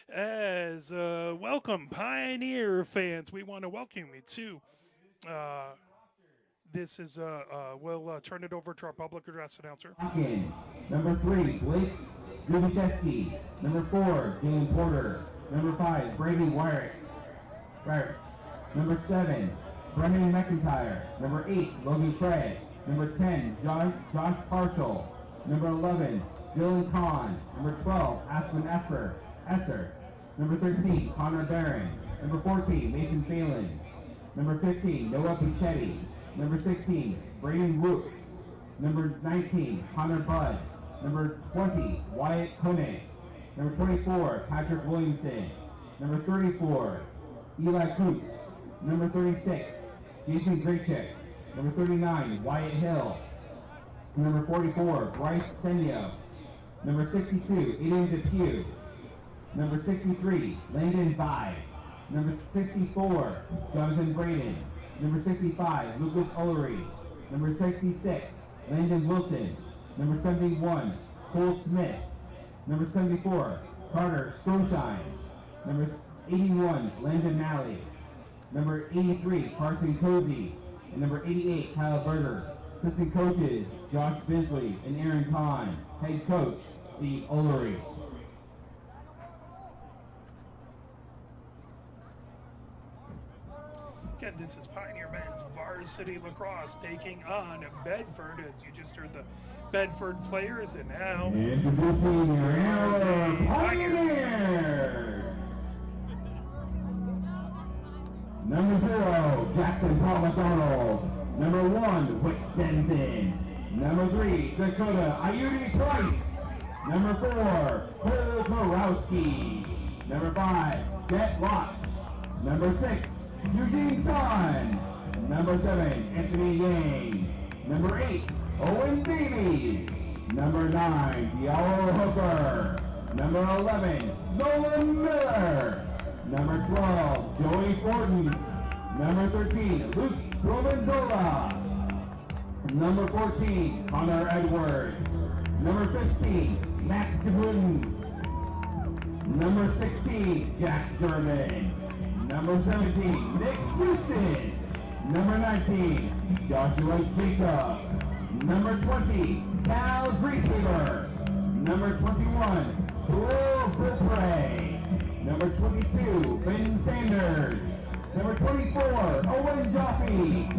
As welcome, Pioneer fans. We want to welcome you to. Uh, this is we'll turn it over to our public address announcer. Hawkins. Number 3, Blake Dubishevsky. Number 4, Jalen Porter. Number 5, Brady Wyrick. Number 7, Brendan McIntyre. Number 8, Logan Craig. Number 10, Josh Partial. Number 11, Dylan Kahn. Number 12, Aspen Esser. Number 13, Connor Barron. Number 14, Mason Phelan. Number 15, Noah Puchetti. Number 16, Brayden Rooks. Number 19, Connor Budd. Number 20, Wyatt Koenig. Number 24, Patrick Williamson. Number 34, Eli Coots. Number 36, Jason Graychick. Number 39, Wyatt Hill. Number 44, Bryce Senyo. Number 62, Aiden Depew. Number 63, Landon Bai. Number 64, Jonathan Braden. Number 65, Lucas Ullery. Number 66, Landon Wilson. Number 71, Cole Smith. Number 74, Carter Stroshine. Number 81, Landon Malley. Number 83, Carson Cozy. And number 88, Kyle Berger. Assistant coaches, Josh Bisley and Aaron Kahn. Head coach, Steve Ullery. Again, this is Pioneer Men's Varsity Lacrosse taking on Bedford, as you just heard the Bedford players, and now introducing your Pioneers. Number 0, Jackson Paul McDonald. Number 1, Whit Denton. Number 3, Dakota Ayudi Price. Number 4, Cole Borowski. Number 5, Jet Lodge. Number 6, Eugene Son. Number 7, Anthony Yang. Number 8, Owen Davies. Number 9, Diallo Hooker. Number 11, Nolan Miller. Number 12, Joey Fortin. Number 13, Luke Provenzola. Number 14, Connor Edwards. Number 15, Max DeBruden. Number 16, Jack German. Number 17, Nick Houston. Number 19, Joshua Jacob. Number 20, Cal Griesever. Number 21, Will Bupre. Number 22, Ben Sanders. Number 24, Owen Jaffe.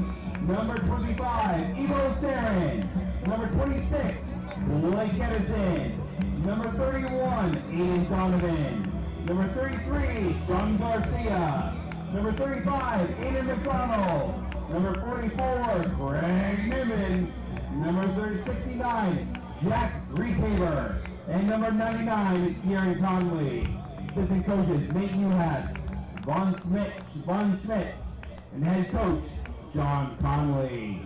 Number 25, Evo Sarin. Number 26, Blake Edison. Number 31, Aiden Donovan. Number 33, Sean Garcia. Number 35, Aiden McDonald. Number 44, Greg Niven. Number 69, Jack Griesever. And number 99, Kieran Conley. Assistant coaches, Nate Uhas, Von Schmitz, and head coach, John Conley.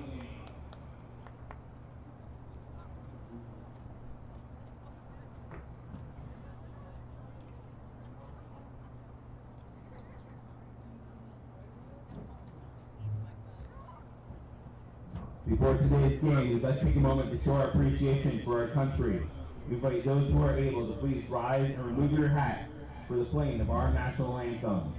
Before today's game, let's take a moment to show our appreciation for our country. We invite those who are able to please rise and remove your hats for the playing of our national anthem.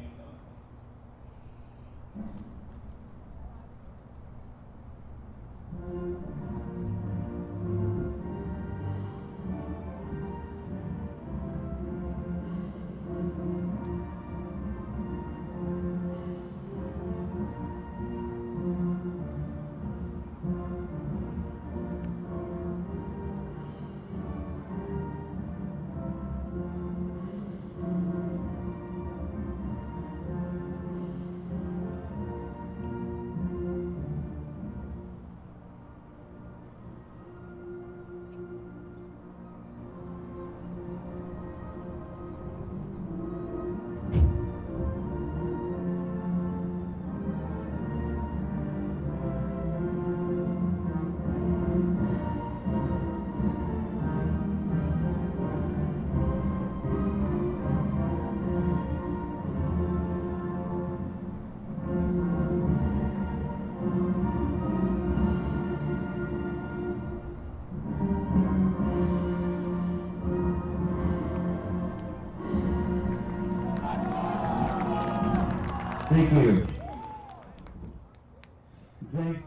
Thank you.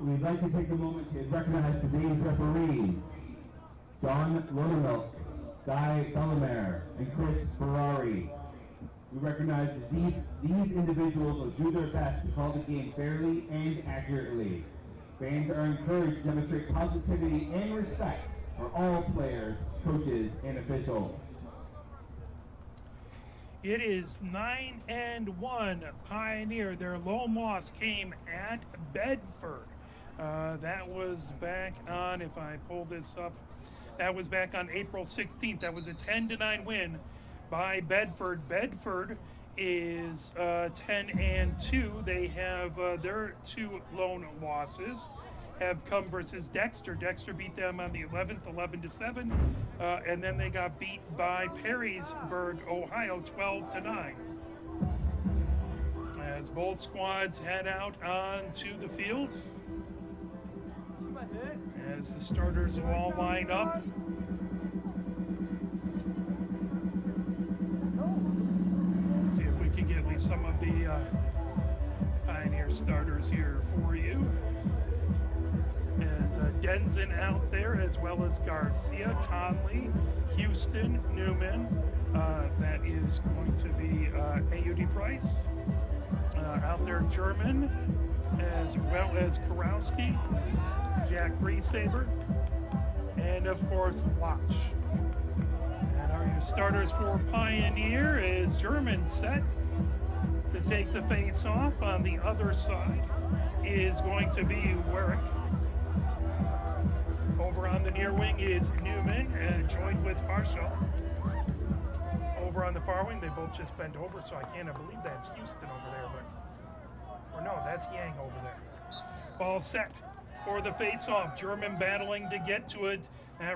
We'd like to take a moment to recognize today's referees, John Lodemilk, Guy Bellemare, and Chris Ferrari. We recognize that these individuals will do their best to call the game fairly and accurately. Fans are encouraged to demonstrate positivity and respect for all players, coaches, and officials. It is 9-1 Pioneer. Their lone loss came at Bedford. That was back on, if I pull this up, that was back on April 16th. That was a 10-9 win by Bedford. Bedford is 10-2. They have their two lone losses have come versus Dexter. Dexter beat them on the 11th, 11-7, and then they got beat by Perrysburg, Ohio, 12-9. As both squads head out onto the field, as the starters all line up. Let's see if we can get at least some of the Pioneer starters here for you. As Denson out there, as well as Garcia, Conley, Houston, Newman. That is going to be AUD Price. Out there, German, as well as Karowski, Jack Reesaber, and of course, Lach. And our starters for Pioneer is German set to take the face off. On the other side is going to be Werrick. Over on the near wing is Newman, joined with Marshall. Over on the far wing, they both just bent over, so I can't believe that's Houston over there, or no, that's Yang over there. Ball set for the face-off. German battling to get to it.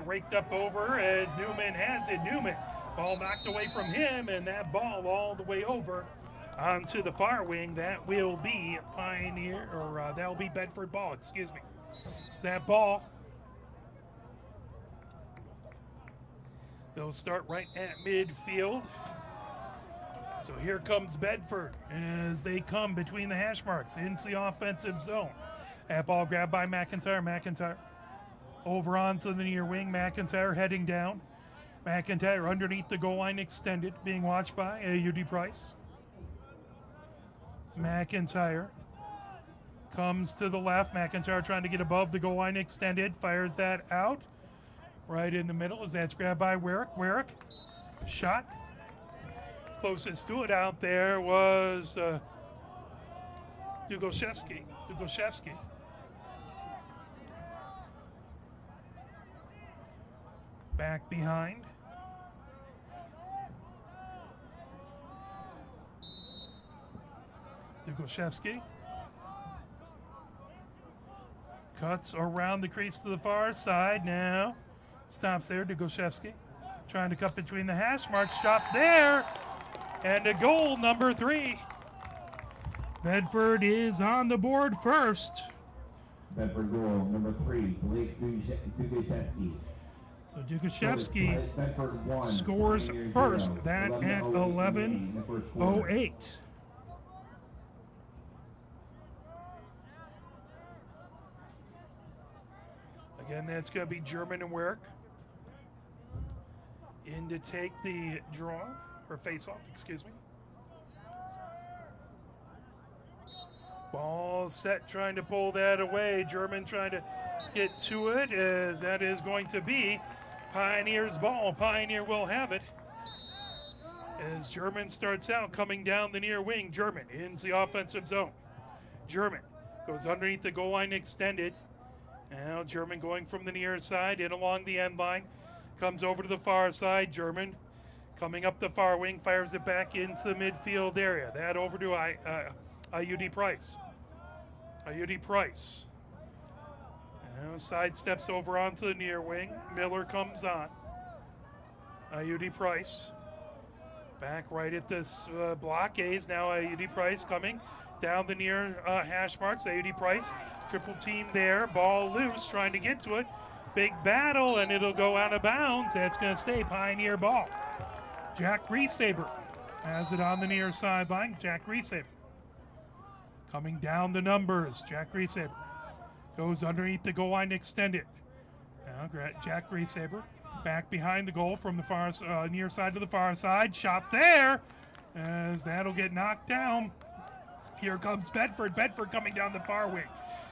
Raked up over as Newman has it. Newman, ball knocked away from him, and that ball all the way over onto the far wing. That will be Pioneer, or that will be Bedford ball, excuse me. So that ball, they'll start right at midfield. So here comes Bedford as they come between the hash marks into the offensive zone. That ball grabbed by McIntyre. McIntyre over onto the near wing. McIntyre heading down. McIntyre underneath the goal line extended, being watched by AUD Price. McIntyre comes to the left. McIntyre trying to get above the goal line extended. Fires that out. Right in the middle as that's grabbed by Werrick. Werrick, shot. Closest to it out there was Dugoshevsky. Back behind. Dugoshevsky. Cuts around the crease to the far side now. Stops there, Dugoshevsky. Trying to cut between the hash marks. Shot there. And a goal, number 3. Bedford is on the board first. Bedford goal, number 3, Blake Dugoshevsky. So Dugoshevsky scores first. That at 11:08. Again, that's going to be German and Werrick in to take the draw, or face-off, excuse me. Ball set, trying to pull that away. German trying to get to it, as that is going to be Pioneer's ball. Pioneer will have it. As German starts out, coming down the near wing. German into the offensive zone. German goes underneath the goal line extended. Now German going from the near side in along the end line. Comes over to the far side. German coming up the far wing, fires it back into the midfield area. That over to IUD Price. IUD Price. Now side steps over onto the near wing. Miller comes on. IUD Price. Back right at this blockades. Now IUD Price coming down the near hash marks. IUD Price. Triple team there. Ball loose. Trying to get to it. Big battle, and it'll go out of bounds. That's going to stay Pioneer ball. Jack Reesaber has it on the near sideline. Jack Reesaber Coming down the numbers, Jack Reesaber goes underneath the goal line extended. Now Jack Reesaber back behind the goal from the far near side to the far side. Shot there, as that'll get knocked down. Here comes Bedford. Bedford coming down the far wing.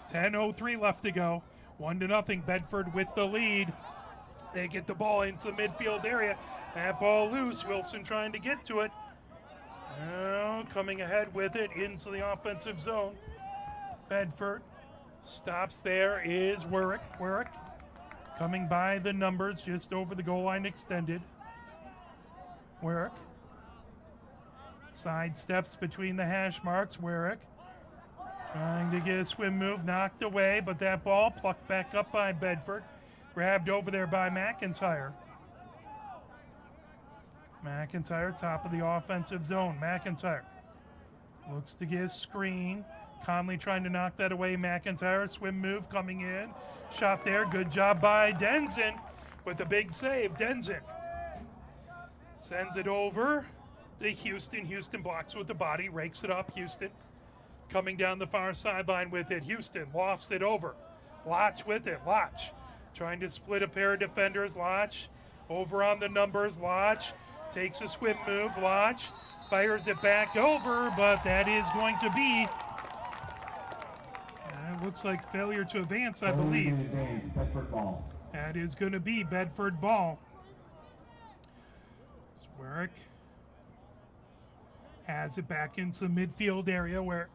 10:03 left to go. 1-0 Bedford with the lead. They get the ball into the midfield area. That ball loose. Wilson trying to get to it. Now coming ahead with it into the offensive zone. Bedford stops there is Warwick. Warwick coming by the numbers just over the goal line extended. Warwick side steps between the hash marks. Warwick trying to get a swim move, knocked away, but that ball plucked back up by Bedford. Grabbed over there by McIntyre. McIntyre, top of the offensive zone. McIntyre looks to get a screen. Conley trying to knock that away. McIntyre, swim move coming in. Shot there, good job by Denson with a big save. Denson sends it over to Houston. Houston blocks with the body, rakes it up. Houston coming down the far sideline with it. Houston lofts it over. Lotch with it. Lotch trying to split a pair of defenders. Lotch over on the numbers. Lotch takes a swim move. Lotch fires it back over, but that is going to be, it looks like failure to advance, I believe. Bedford ball. That is going to be Bedford ball. Swerrick has it back into the midfield area where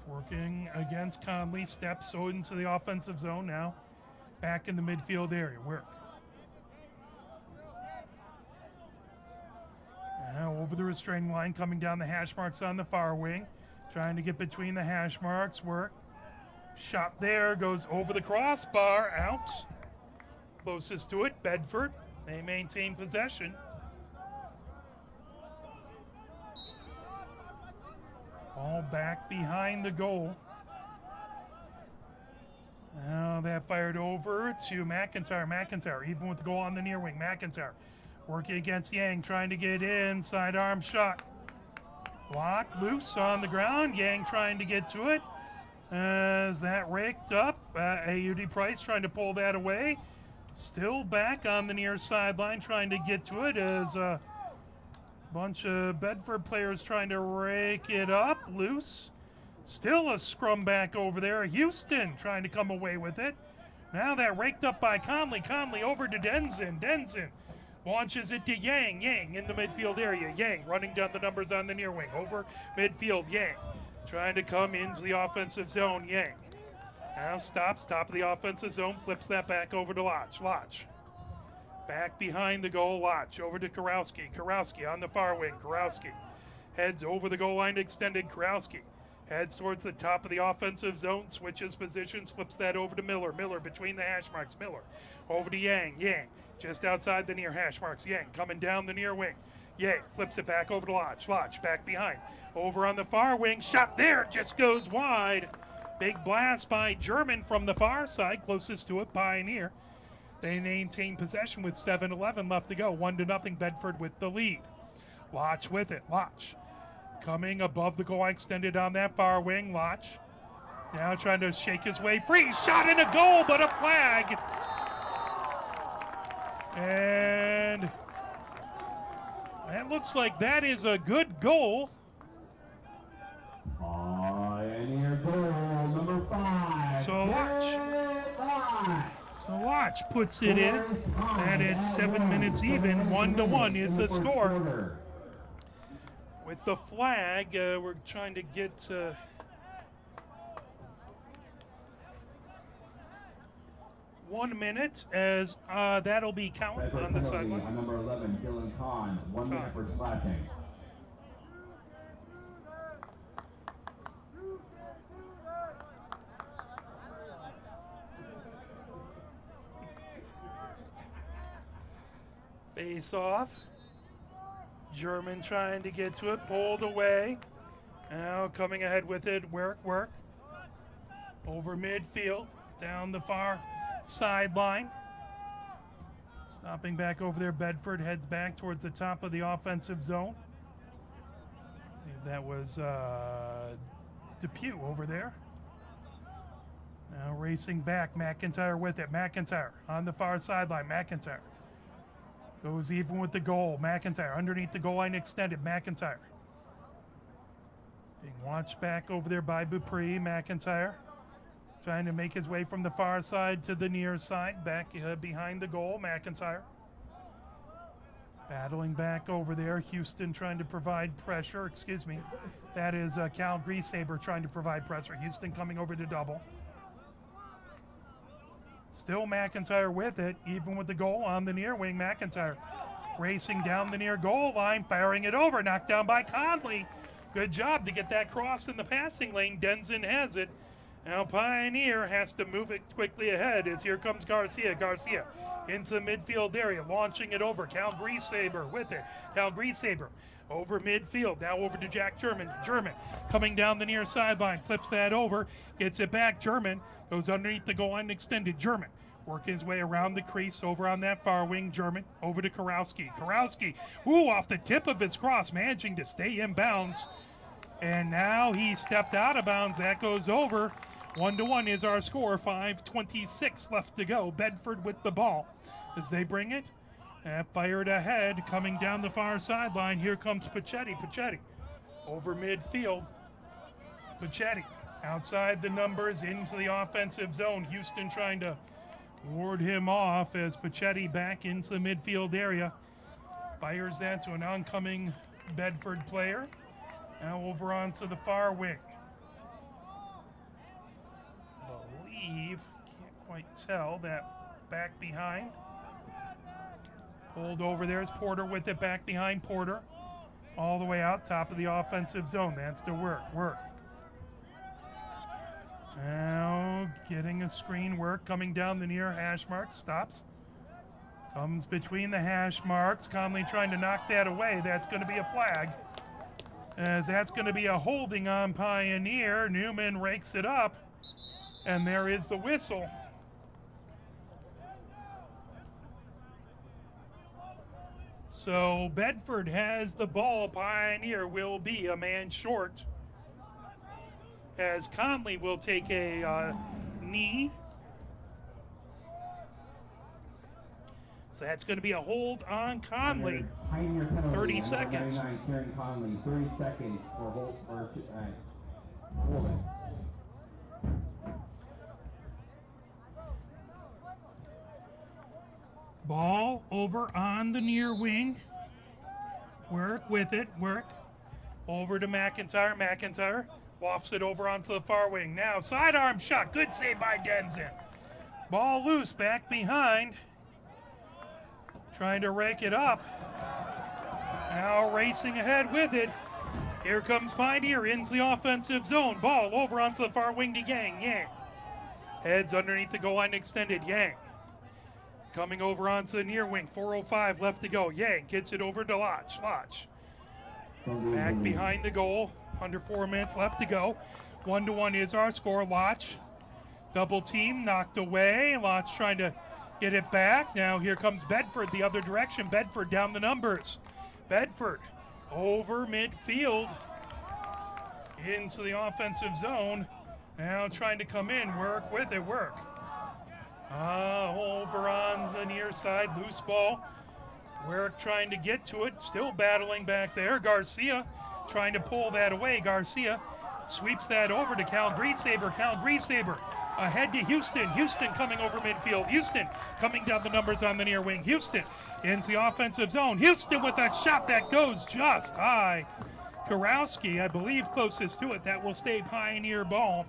working against Conley, steps into the offensive zone now. Back in the midfield area. Work. Now over the restraining line, coming down the hash marks on the far wing. Trying to get between the hash marks. Work. Shot there, goes over the crossbar, out. Closest to it, Bedford. They maintain possession. Ball back behind the goal. Now that fired over to McIntyre. McIntyre, even with the goal on the near wing. McIntyre working against Yang, trying to get in. Sidearm shot. Block loose on the ground. Yang trying to get to it. As that raked up. AUD Price trying to pull that away. Still back on the near sideline, trying to get to it as a bunch of Bedford players trying to rake it up. Loose. Still a scrum back over there. Houston trying to come away with it. Now that raked up by Conley. Conley over to Denson. Denson launches it to Yang. Yang in the midfield area. Yang running down the numbers on the near wing. Over midfield. Yang trying to come into the offensive zone. Yang now stops, top of the offensive zone. Flips that back over to Lodge. Lodge back behind the goal. Lodge over to Karowski. Karowski on the far wing. Karowski heads over the goal line extended. Karowski heads towards the top of the offensive zone, switches positions, flips that over to Miller. Miller between the hash marks. Miller over to Yang. Yang just outside the near hash marks. Yang coming down the near wing. Yang flips it back over to Lodge. Lodge back behind. Over on the far wing. Shot there, just goes wide. Big blast by German from the far side. Closest to it, Pioneer. They maintain possession with 7:11 left to go. 1-0 Bedford with the lead. Lodge with it. Lodge coming above the goal line extended on that far wing. Lodge now trying to shake his way free. Shot in a goal, but a flag. And that looks like that is a good goal. Pioneer goal, number 5. So Lodge puts it in. And it's 7 minutes even. 1-1 is the score. With the flag, we're trying to get 1 minute as that'll be counted on the sideline. On number 11, Dylan Kahn, 1 minute for slashing. Face off. German trying to get to it, pulled away. Now coming ahead with it, work. Over midfield, down the far sideline. Stopping back over there, Bedford heads back towards the top of the offensive zone. That was Depew over there. Now racing back, McIntyre with it. McIntyre on the far sideline. McIntyre goes even with the goal. McIntyre underneath the goal line extended. McIntyre being watched back over there by Beaupre. McIntyre trying to make his way from the far side to the near side. Back behind the goal. McIntyre battling back over there. Houston trying to provide pressure. Excuse me. That is Cal Griesaber trying to provide pressure. Houston coming over to double. Still McIntyre with it, even with the goal on the near wing. McIntyre racing down the near goal line, firing it over, knocked down by Conley. Good job to get that cross in the passing lane. Denzin has it. Now Pioneer has to move it quickly ahead as here comes Garcia. Garcia into the midfield area, launching it over. Cal Griesaber with it. Cal Griesaber over midfield, now over to Jack German. German coming down the near sideline, flips that over, gets it back. German goes underneath the goal line extended. German working his way around the crease over on that far wing. German over to Karowski. Karowski, off the tip of his cross, managing to stay in bounds. And now he stepped out of bounds. That goes over. 1-1 is our score. 5:26 left to go. Bedford with the ball as they bring it. Fired ahead, coming down the far sideline. Here comes Pachetti. Pachetti over midfield. Pachetti outside the numbers into the offensive zone. Houston trying to ward him off as Pachetti back into the midfield area. Fires that to an oncoming Bedford player. Now over onto the far wing. Can't quite tell, that back behind. Pulled over there is Porter with it, back behind Porter. All the way out, top of the offensive zone. That's the work. Now getting a screen work, coming down the near hash mark, stops. Comes between the hash marks. Conley trying to knock that away. That's going to be a flag, as that's going to be a holding on Pioneer. Newman rakes it up, and there is the whistle. So Bedford has the ball. Pioneer will be a man short, as Conley will take a knee. So that's going to be a hold on Conley. 30 seconds. 99, Kieran Conley, 30 seconds for holding. Ball over on the near wing. Work with it, work. Over to McIntyre. McIntyre wafts it over onto the far wing. Now sidearm shot. Good save by Denzin. Ball loose, back behind. Trying to rake it up. Now racing ahead with it. Here comes Pioneer into the offensive zone. Ball over onto the far wing to Yang. Yang heads underneath the goal line extended. Yang coming over onto the near wing. 4:05 left to go. Yang gets it over to Lodge. Lodge back behind the goal. Under 4 minutes left to go. 1-1 is our score. Lodge double team, knocked away. Lodge trying to get it back. Now here comes Bedford the other direction. Bedford down the numbers. Bedford over midfield into the offensive zone. Now trying to come in, work with it, work. Over on the near side, loose ball. Work trying to get to it, still battling back there. Garcia trying to pull that away. Garcia sweeps that over to Cal Griesaber. Cal Griesaber ahead to Houston. Houston coming over midfield. Houston coming down the numbers on the near wing. Houston into the offensive zone. Houston with that shot that goes just high. Karowski, I believe, closest to it. That will stay Pioneer ball.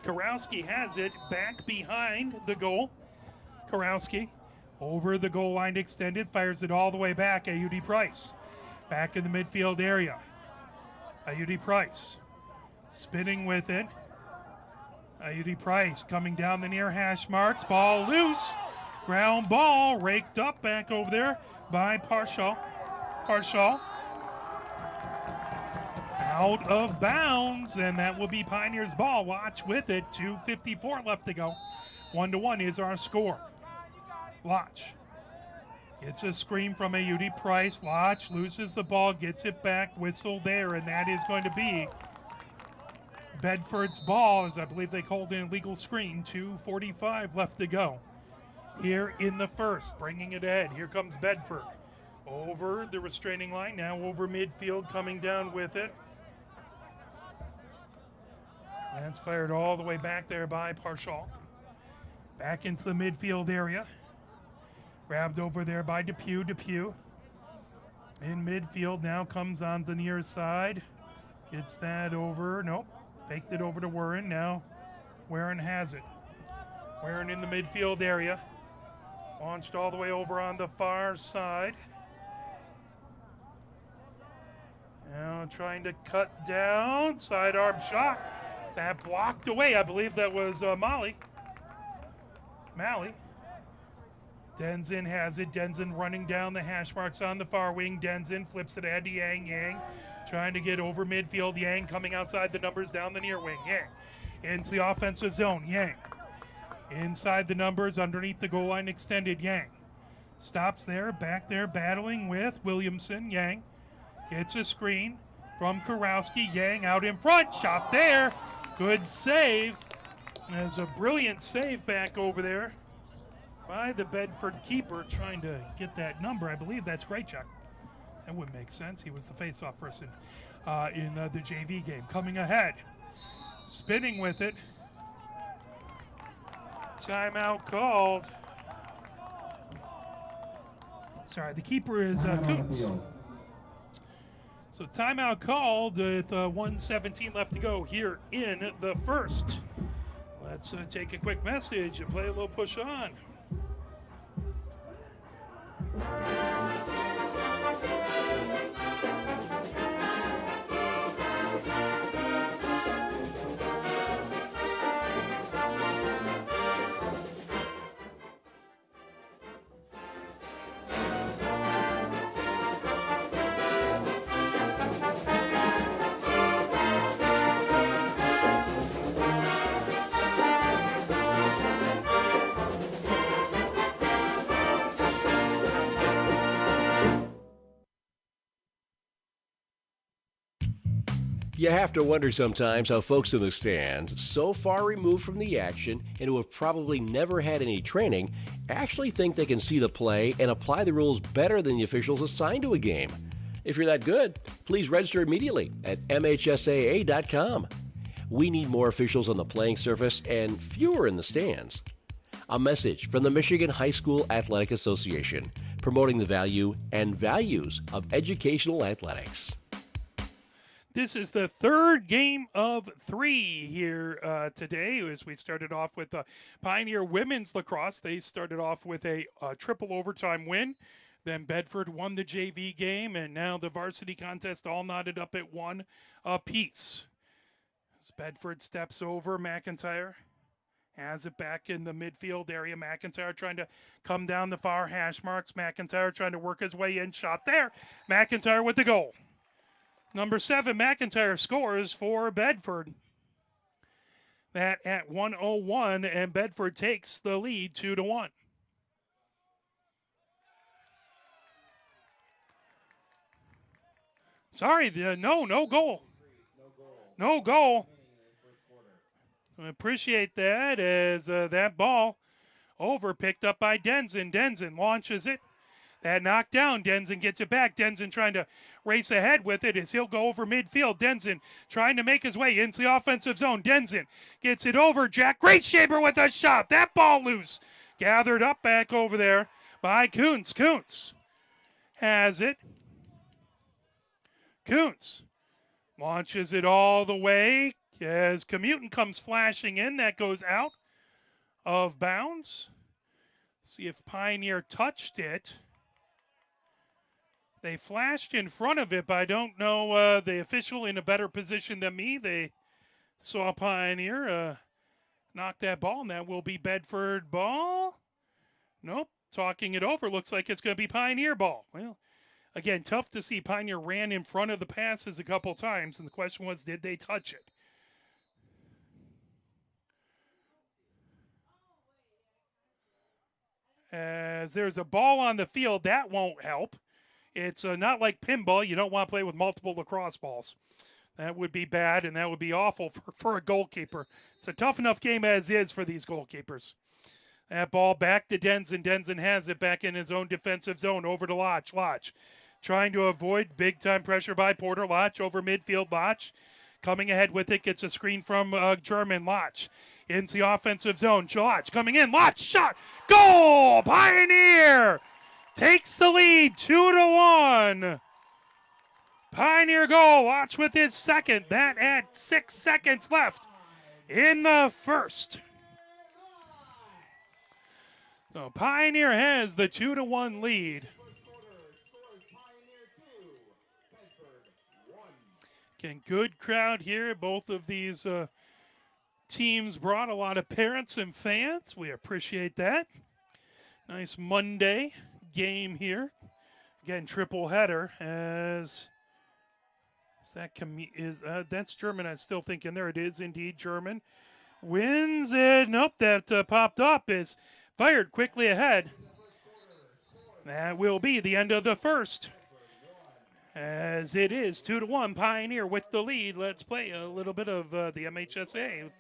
Karowski has it back behind the goal. Karowski over the goal line extended, fires it all the way back. AUD Price back in the midfield area. AUD Price spinning with it. AUD Price coming down the near hash marks. Ball loose. Ground ball raked up back over there by Parshall. Parshall out of bounds, and that will be Pioneer's ball. Watch with it. 2:54 left to go. 1-1 is our score. Watch Gets a screen from a Udi Price. Lodge loses the ball, gets it back, whistle there, and that is going to be Bedford's ball, as I believe they called an illegal screen. 2:45 left to go here in the first. Bringing it ahead. Here comes Bedford. Over the restraining line, now over midfield, coming down with it. That's fired all the way back there by Parshall. Back into the midfield area. Grabbed over there by Depew. Depew in midfield now comes on the near side. Gets that over. Nope. Faked it over to Warren. Now Warren has it. Warren in the midfield area. Launched all the way over on the far side. Now trying to cut down. Sidearm shot. That blocked away. I believe that was Malley. Denzin has it. Denzin running down the hash marks on the far wing. Denzin flips it ahead to Yang. Yang trying to get over midfield. Yang coming outside the numbers down the near wing. Yang into the offensive zone. Yang inside the numbers underneath the goal line extended. Yang stops there. Back there battling with Williamson. Yang gets a screen from Kurowski. Yang out in front. Shot there. Good save. There's a brilliant save back over there by the Bedford keeper trying to get that number. I believe that's Graychuk. That wouldn't make sense. He was the face-off person in the JV game. Coming ahead. Spinning with it. Timeout called. Sorry, the keeper is Koontz. So timeout called with 1:17 left to go here in the first. Let's take a quick message and play a little push on. You have to wonder sometimes how folks in the stands, so far removed from the action and who have probably never had any training, actually think they can see the play and apply the rules better than the officials assigned to a game. If you're that good, please register immediately at MHSAA.com. We need more officials on the playing surface and fewer in the stands. A message from the Michigan High School Athletic Association, promoting the value and values of educational athletics. This is the third game of 3 here today. As we started off with Pioneer Women's Lacrosse, they started off with a triple overtime win. Then Bedford won the JV game, and now the varsity contest all knotted up at 1 apiece. As Bedford steps over, McIntyre has it back in the midfield area. McIntyre trying to come down the far hash marks. McIntyre trying to work his way in. Shot there. McIntyre with the goal. Number 7, McIntyre scores for Bedford. That at 1:01, and Bedford takes the lead 2-1. Sorry, no goal. No goal. I appreciate that as that ball over picked up by Denzin. Denzin launches it. That knocked down. Denzin gets it back. Denzin trying to race ahead with it as he'll go over midfield. Denzin trying to make his way into the offensive zone. Denzin gets it over. Jack Greatshaber with a shot. That ball loose. Gathered up back over there by Koontz. Koontz has it. Koontz launches it all the way as Commutin comes flashing in. That goes out of bounds. See if Pioneer touched it. They flashed in front of it, but I don't know the official in a better position than me. They saw Pioneer knock that ball, and that will be Bedford ball. Nope, talking it over. Looks like it's going to be Pioneer ball. Well, again, tough to see. Pioneer ran in front of the passes a couple times, and the question was, did they touch it? As there's a ball on the field, that won't help. It's not like pinball. You don't want to play with multiple lacrosse balls. That would be bad, and that would be awful for a goalkeeper. It's a tough enough game as is for these goalkeepers. That ball back to Denson. Denson has it back in his own defensive zone over to Lodge. Lodge trying to avoid big-time pressure by Porter. Lodge over midfield. Lodge coming ahead with it. Gets a screen from German. Lodge into the offensive zone. Lodge coming in. Lodge shot. Goal! Pioneer takes the lead 2-1. Pioneer goal. Lodge with his second. That at 6 seconds left in the first. So Pioneer has the 2-1 lead. Again, good crowd here. Both of these teams brought a lot of parents and fans. We appreciate that. Nice Monday game here. Again, triple header as that's German. I'm still thinking there it is indeed German. Wins it. Nope, that popped up is fired quickly ahead. That will be the end of the first. As it is 2-1, Pioneer with the lead. Let's play a little bit of the MHSA.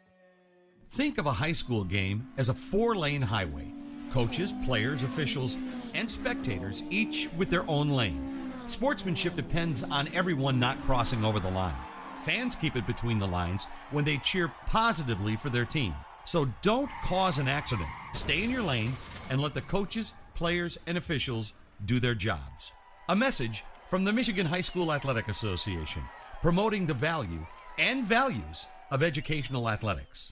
Think of a high school game as a 4-lane highway. Coaches, players, officials, and spectators, each with their own lane. Sportsmanship depends on everyone not crossing over the line. Fans keep it between the lines when they cheer positively for their team. So don't cause an accident. Stay in your lane and let the coaches, players, and officials do their jobs. A message from the Michigan High School Athletic Association, promoting the value and values of educational athletics.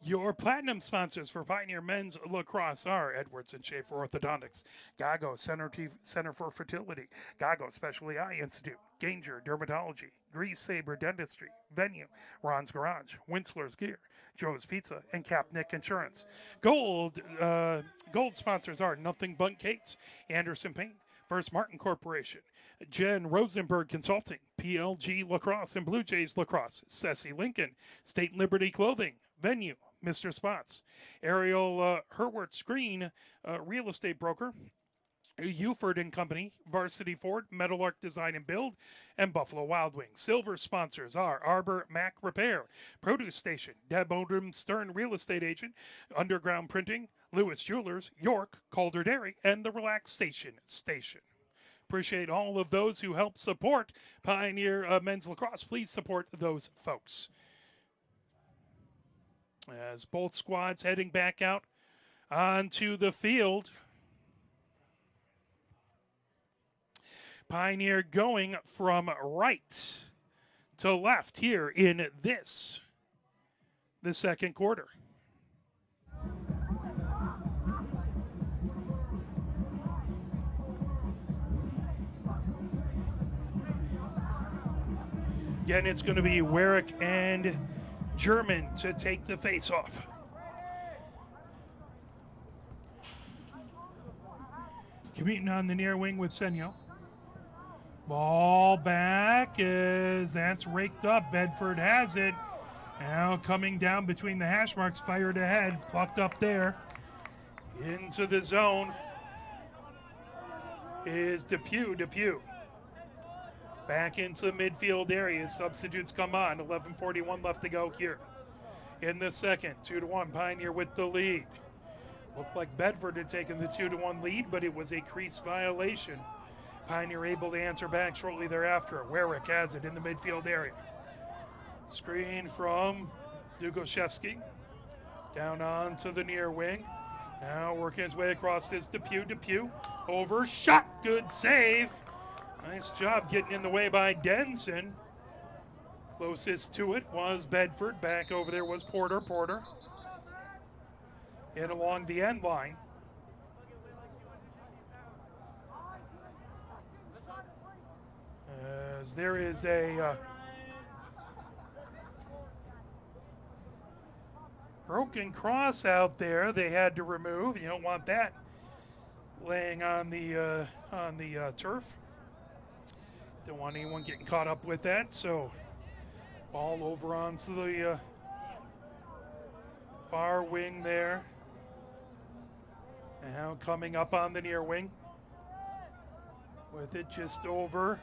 Your platinum sponsors for Pioneer Men's Lacrosse are Edwards and Schaefer Orthodontics, Gago Center for Fertility, Gago Specialty Eye Institute, Ganger Dermatology, Grease Saber Dentistry, Venue, Ron's Garage, Winsler's Gear, Joe's Pizza, and Capnick Insurance. Gold sponsors are Nothing But Kate's, Anderson Paint, First Martin Corporation, Jen Rosenberg Consulting, PLG Lacrosse and Blue Jays Lacrosse, Ceci Lincoln, State Liberty Clothing, Venue, Mr. Spots, Ariel Herwert's Green, real estate broker, Uford and Company, Varsity Ford, Meadowlark Design and Build, and Buffalo Wild Wings. Silver sponsors are Arbor Mac Repair, Produce Station, Deb Odom Stern Real Estate Agent, Underground Printing, Lewis Jewelers, York, Calder Dairy, and the Relaxation Station. Appreciate all of those who help support Pioneer Men's Lacrosse. Please support those folks. As both squads heading back out onto the field. Pioneer going from right to left here in the second quarter. Again, it's going to be Warwick and German to take the face-off. Commuting on the near wing with Senyo. Ball back as that's raked up. Bedford has it. Now coming down between the hash marks, fired ahead, plucked up there. Into the zone is Depew. Back into the midfield area. Substitutes come on. 11:41 left to go here in the second. 2-1. Pioneer with the lead. Looked like Bedford had taken the 2-1 lead, but it was a crease violation. Pioneer able to answer back shortly thereafter. Warwick has it in the midfield area. Screen from Dugoshevsky. Down on to the near wing. Now working his way across this Depew. Over. Shot. Good save. Nice job getting in the way by Denson. Closest to it was Bedford. Back over there was Porter. In along the end line. As there is a broken cross out there they had to remove. You don't want that laying on the turf. Don't want anyone getting caught up with that, so ball over onto the far wing there. Now coming up on the near wing. With it just over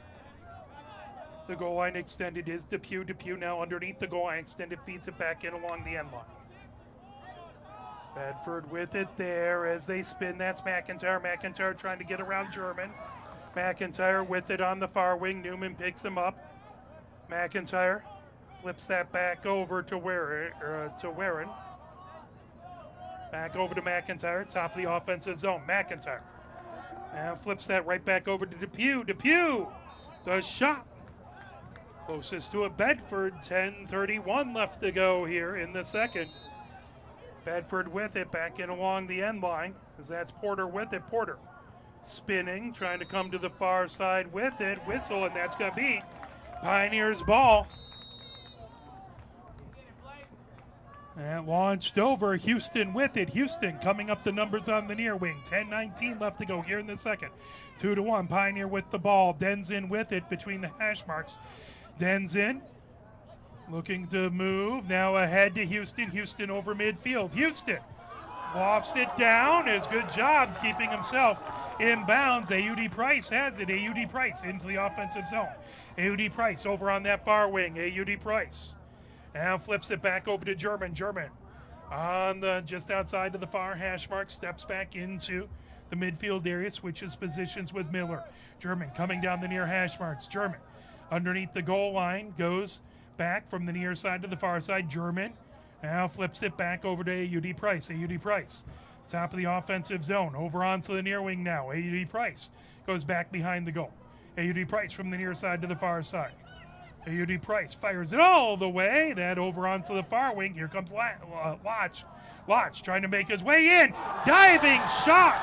the goal line extended is Depew. Depew now underneath the goal line extended, feeds it back in along the end line. Bedford with it there as they spin. That's McIntyre. McIntyre trying to get around German. McIntyre with it on the far wing. Newman picks him up. McIntyre flips that back over to Warren. Back over to McIntyre, top of the offensive zone. McIntyre now flips that right back over to Depew. Depew, the shot. Closest to it, Bedford. 10:31 left to go here in the second. Bedford with it, back in along the end line, as that's Porter with it. Porter spinning, trying to come to the far side with it. Whistle, and that's going to be Pioneers' ball. And launched over. Houston with it. Houston coming up the numbers on the near wing. 10:19 left to go here in the second. 2-1. Pioneer with the ball. Denzin with it between the hash marks. Denzin looking to move. Now ahead to Houston. Houston over midfield. Houston lofts it down. His good job keeping himself in bounds. A.U.D. Price has it. A.U.D. Price into the offensive zone. A.U.D. Price over on that far wing. A.U.D. Price. Now flips it back over to German. German on the just outside of the far hash mark, steps back into the midfield area, switches positions with Miller. German coming down the near hash marks. German underneath the goal line, goes back from the near side to the far side. German now flips it back over to A.U.D. Price. A.U.D. Price, top of the offensive zone, over onto the near wing now. A.U.D. Price goes back behind the goal. A.U.D. Price from the near side to the far side. A.U.D. Price fires it all the way. That over onto the far wing. Here comes Lodge. Lodge trying to make his way in. Diving shot.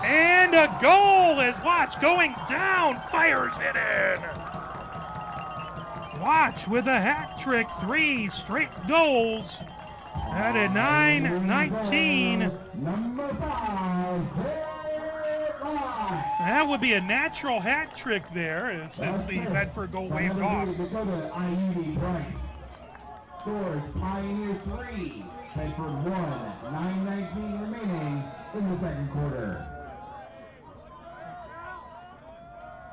And a goal as Lodge going down. Fires it in. Lodge with a hat trick. 3 straight goals. At a 9-19. Number 5. That would be a natural hat trick there since the Bedford goal waved off. I.U.D. Price scores Pioneer 3, Bedford 1, 9:19 remaining in the second quarter.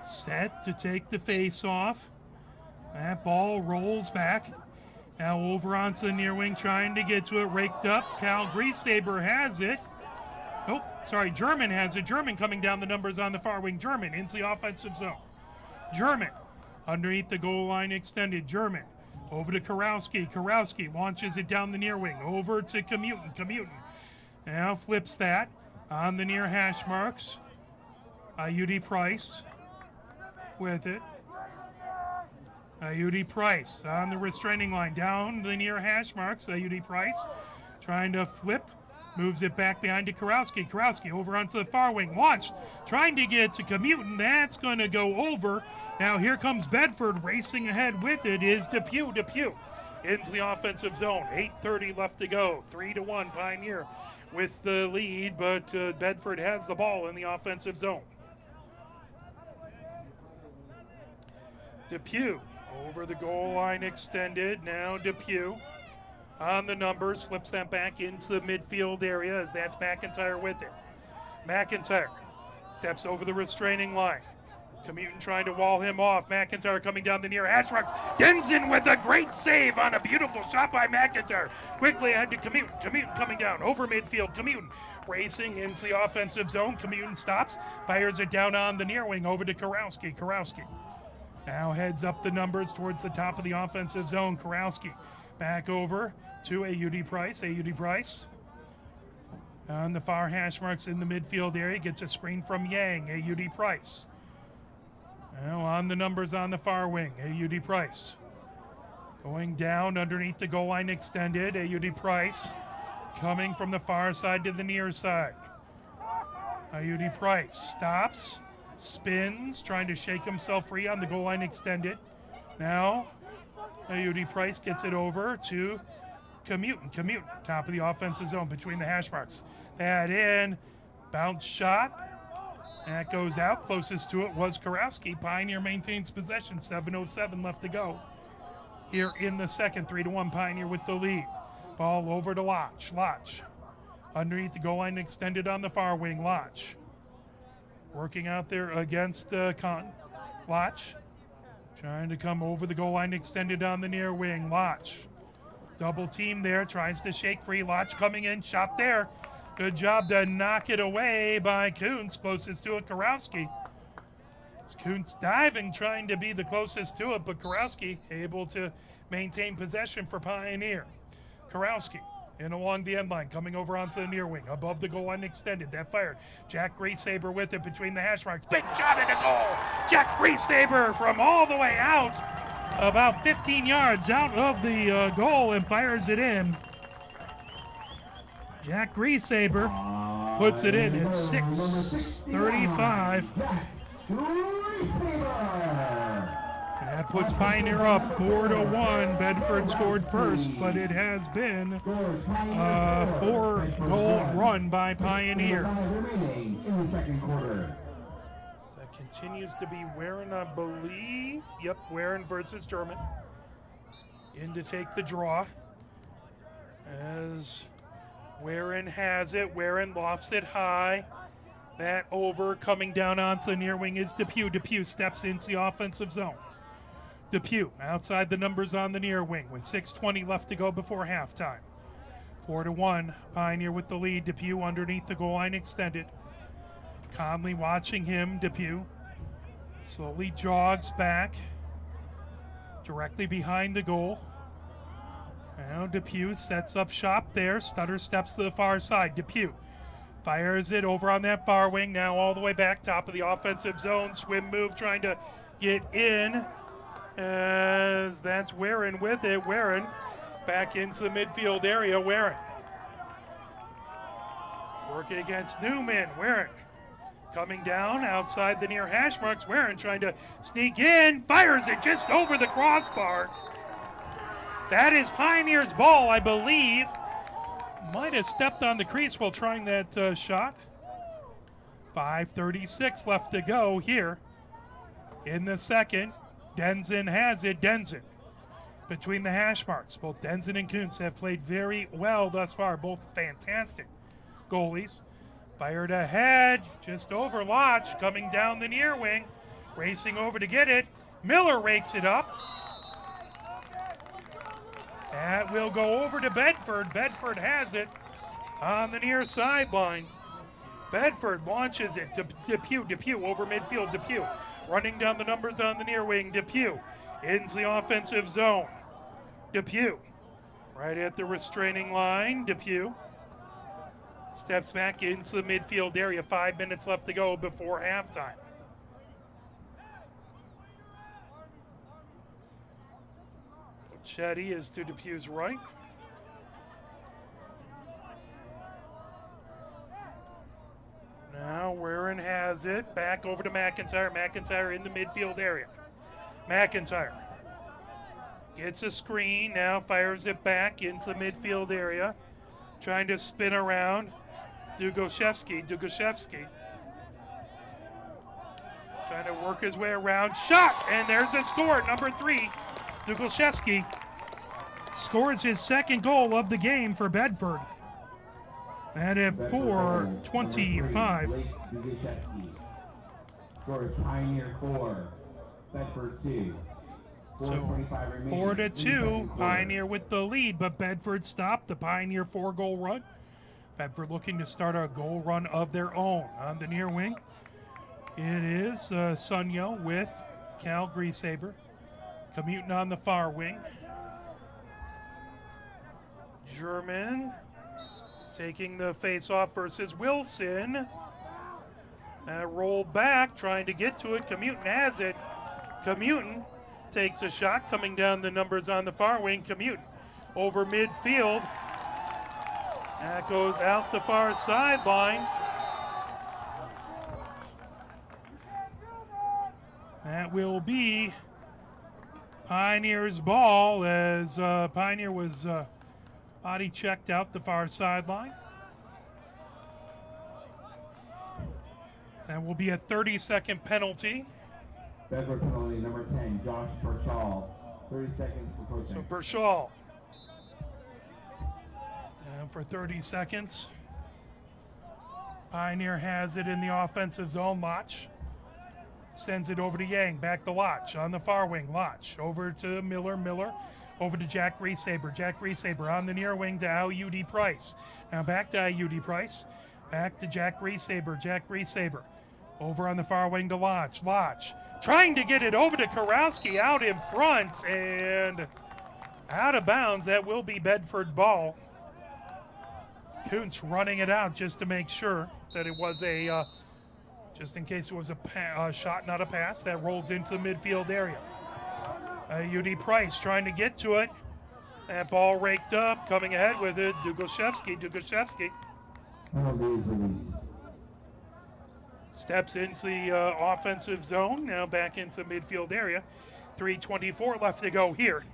Set to take the face off. That ball rolls back. Now over onto the near wing, trying to get to it, raked up. Cal Griesaber has it. Oh, sorry, German has it. German coming down the numbers on the far wing. German into the offensive zone. German underneath the goal line extended. German over to Karowski. Karowski launches it down the near wing. Over to Commutin. Commutin now flips that on the near hash marks. I.U.D. Price with it. I.U.D. Price on the restraining line. Down the near hash marks. I.U.D. Price trying to flip. Moves it back behind to Karowski. Karowski over onto the far wing. Launched. Trying to get to Commutin. That's going to go over. Now here comes Bedford racing ahead with it is Depew. Depew into the offensive zone. 8:30 left to go. 3-1 Pioneer with the lead, but Bedford has the ball in the offensive zone. Depew over the goal line extended. Now Depew on the numbers, flips that back into the midfield area as that's McIntyre with it. McIntyre steps over the restraining line. Commutin trying to wall him off. McIntyre coming down the near hash marks. Denzin with a great save on a beautiful shot by McIntyre. Quickly ahead to Commutin. Commutin coming down over midfield. Commutin racing into the offensive zone. Commutin stops, fires it down on the near wing over to Karowski. Karowski now heads up the numbers towards the top of the offensive zone. Karowski back over to A.U.D. Price. A.U.D. Price on the far hash marks in the midfield area. Gets a screen from Yang. A.U.D. Price. Now on the numbers on the far wing. A.U.D. Price going down underneath the goal line extended. A.U.D. Price coming from the far side to the near side. A.U.D. Price stops, spins, trying to shake himself free on the goal line extended. Now A.U.D. Price gets it over to Commutin. Commutin, top of the offensive zone between the hash marks. That in, bounce shot. That goes out. Closest to it was Karowski. Pioneer maintains possession. 7:07 left to go here in the second. 3-1 Pioneer with the lead. Ball over to Lodge. Lodge Underneath the goal line, extended on the far wing, Lotch. Working out there against Con. Lotch trying to come over the goal line, extended on the near wing, Lotch. Double team there, tries to shake free. Lotch coming in, shot there. Good job to knock it away by Kuntz, closest to it, Karowski. It's Kuntz diving, trying to be the closest to it, but Karowski able to maintain possession for Pioneer. Karowski in along the end line, coming over onto the near wing, above the goal line extended, that fired. Jack Greasaber with it between the hash marks. Big shot at a goal! Jack Greasaber from all the way out, about 15 yards out of the goal, and fires it in. Jack Greasaber puts it in at 6:35. That puts Pioneer up 4-1. Bedford scored first, but it has been a 4-goal run by Pioneer. So that continues to be Warren, I believe. Yep, Warren versus German. In to take the draw. As Warren has it, Warren lofts it high. That over, coming down onto the near wing is Depew. Depew steps into the offensive zone. Depew outside the numbers on the near wing with 6:20 left to go before halftime. 4-1, Pioneer with the lead. Depew underneath the goal line extended. Conley watching him. Depew slowly jogs back directly behind the goal. Now Depew sets up shop there. Stutter steps to the far side. Depew fires it over on that far wing. Now all the way back, top of the offensive zone. Swim move trying to get in. As that's Warren with it. Warren back into the midfield area. Warren working against Newman. Warren coming down outside the near hash marks. Warren trying to sneak in. Fires it just over the crossbar. That is Pioneer's ball, I believe. Might have stepped on the crease while trying that shot. 5:36 left to go here in the second. Denson has it. Denson between the hash marks. Both Denson and Kuntz have played very well thus far. Both fantastic goalies. Fired ahead, just over Lotch, coming down the near wing. Racing over to get it. Miller rakes it up. That will go over to Bedford. Bedford has it on the near sideline. Bedford launches it to Depew. Depew over midfield. Depew running down the numbers on the near wing. Depew into the offensive zone. Depew right at the restraining line. Depew steps back into the midfield area. 5 minutes left to go before halftime. Chetty is to Depew's right. Now Warren has it. Back over to McIntyre. McIntyre in the midfield area. McIntyre gets a screen. Now fires it back into the midfield area. Trying to spin around. Dugoshevsky. Trying to work his way around. Shot! And there's a score. Number 3. Dugoshevsky scores his second goal of the game for Bedford. And at 4:25. Scores Pioneer 4, Bedford 2. So 4-2, Pioneer with the lead, but Bedford stopped the Pioneer 4-goal run. Bedford looking to start a goal run of their own. On the near wing, it is Sunyo with Cal Greasaber. Commuting on the far wing. German taking the face-off versus Wilson. Roll back, trying to get to it. Commuting has it. Commuting takes a shot, coming down the numbers on the far wing. Commuting over midfield. That goes out the far sideline. That will be Pioneer's ball, as Pioneer was body checked out the far sideline. That will be a 30-second penalty. Bedford penalty number 10, Josh Burchall. 30 seconds for protest. So Burchall down for 30 seconds. Pioneer has it in the offensive zone. Lotch sends it over to Yang. Back to Lotch on the far wing. Lotch over to Miller. Miller over to Jack Reesaber. Jack Reesaber on the near wing to IUD Price. Now back to IUD Price. Back to Jack Reesaber. Jack Reesaber over on the far wing to Lotch. Lotch trying to get it over to Karowski out in front and out of bounds. That will be Bedford ball. Kuntz running it out just to make sure that it was a, just in case it was a shot, not a pass, that rolls into the midfield area. UD Price trying to get to it. That ball raked up, coming ahead with it, Dugashevsky. Steps into the offensive zone, now back into midfield area. 3:24 left to go here.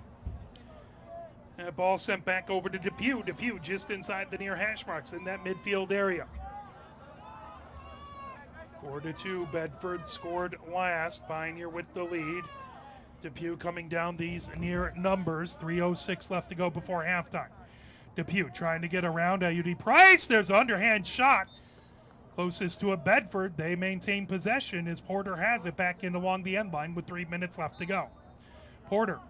That ball sent back over to Depew. Depew just inside the near hash marks in that midfield area. 4-2, Bedford scored last. Pioneer with the lead. Depew coming down these near numbers. 3:06 left to go before halftime. Depew trying to get around IUD Price. There's an underhand shot. Closest to a Bedford. They maintain possession as Porter has it back in along the end line with 3 minutes left to go. Porter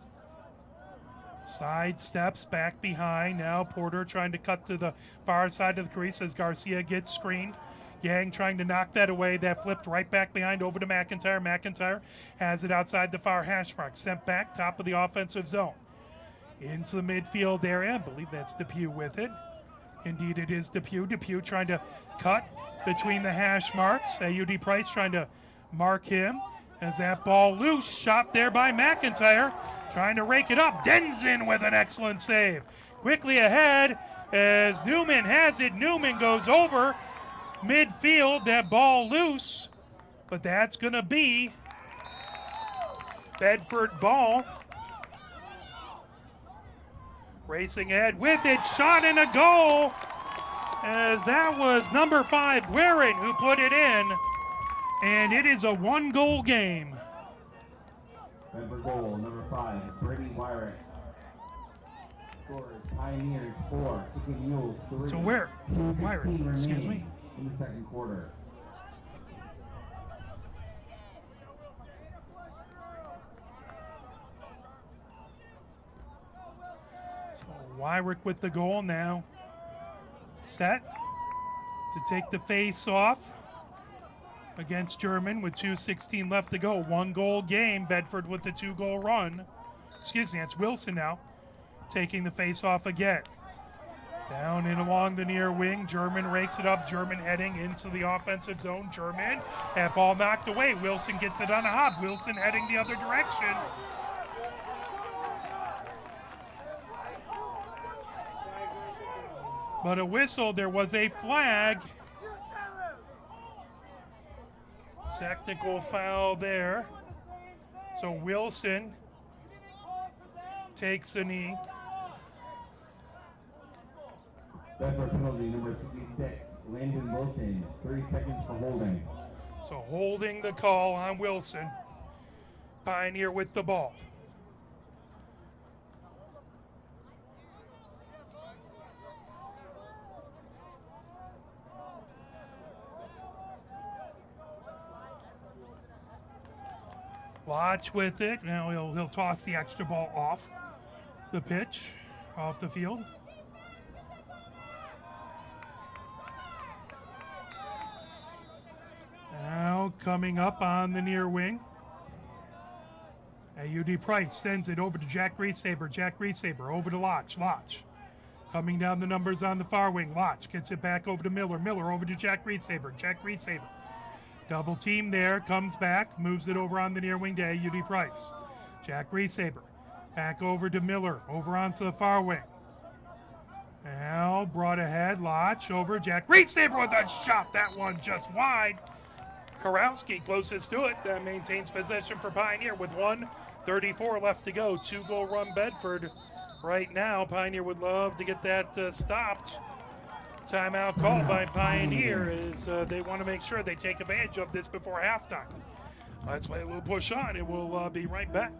side steps back behind. Now Porter trying to cut to the far side of the crease as Garcia gets screened. Yang trying to knock that away. That flipped right back behind over to McIntyre. McIntyre has it outside the far hash mark. Sent back top of the offensive zone. Into the midfield area. I believe that's Depew with it. Indeed it is Depew. Depew trying to cut between the hash marks. IUD Price trying to mark him. As that ball loose. Shot there by McIntyre. Trying to rake it up. Denzen with an excellent save. Quickly ahead as Newman has it. Newman goes over midfield. That ball loose. But that's going to be Bedford ball. Racing ahead with it. Shot and a goal. As that was number 5, Guerin, who put it in. And it is a 1-goal game. Bedford goal, number 5, Brady Wyrick. Scores Pioneers 4, Kicking Mules 3. So where? Wyrick, excuse me. In the second quarter. So Wyrick with the goal now. Set to take the face off against German with 2:16 left to go. 1-goal game. Bedford with the 2-goal run. Excuse me, it's Wilson now taking the face off again. Down and along the near wing. German rakes it up. German heading into the offensive zone. German, that ball knocked away. Wilson gets it on a hop. Wilson heading the other direction. But a whistle, there was a flag. Technical foul there. So Wilson takes a knee. Bedford penalty number 66, Landon Wilson, 30 seconds for holding. So holding the call on Wilson. Pioneer with the ball. Lodge with it. Now he'll toss the extra ball off the pitch, off the field. Now coming up on the near wing. IUD Price sends it over to Jack Reesaber. Jack Reesaber over to Lodge. Lodge coming down the numbers on the far wing. Lodge gets it back over to Miller. Miller over to Jack Reesaber. Jack Reesaber. Double team there, comes back, moves it over on the near wing to IUD Price. Jack Reesaber back over to Miller, over onto the far wing. Now brought ahead, Lodge over, Jack Reesaber with a shot, that one just wide. Karowski closest to it, that maintains possession for Pioneer with 1:34 left to go. 2-goal run Bedford right now. Pioneer would love to get that stopped. Timeout called by Pioneer as they want to make sure they take advantage of this before halftime. Let's play a little push on and we'll be right back.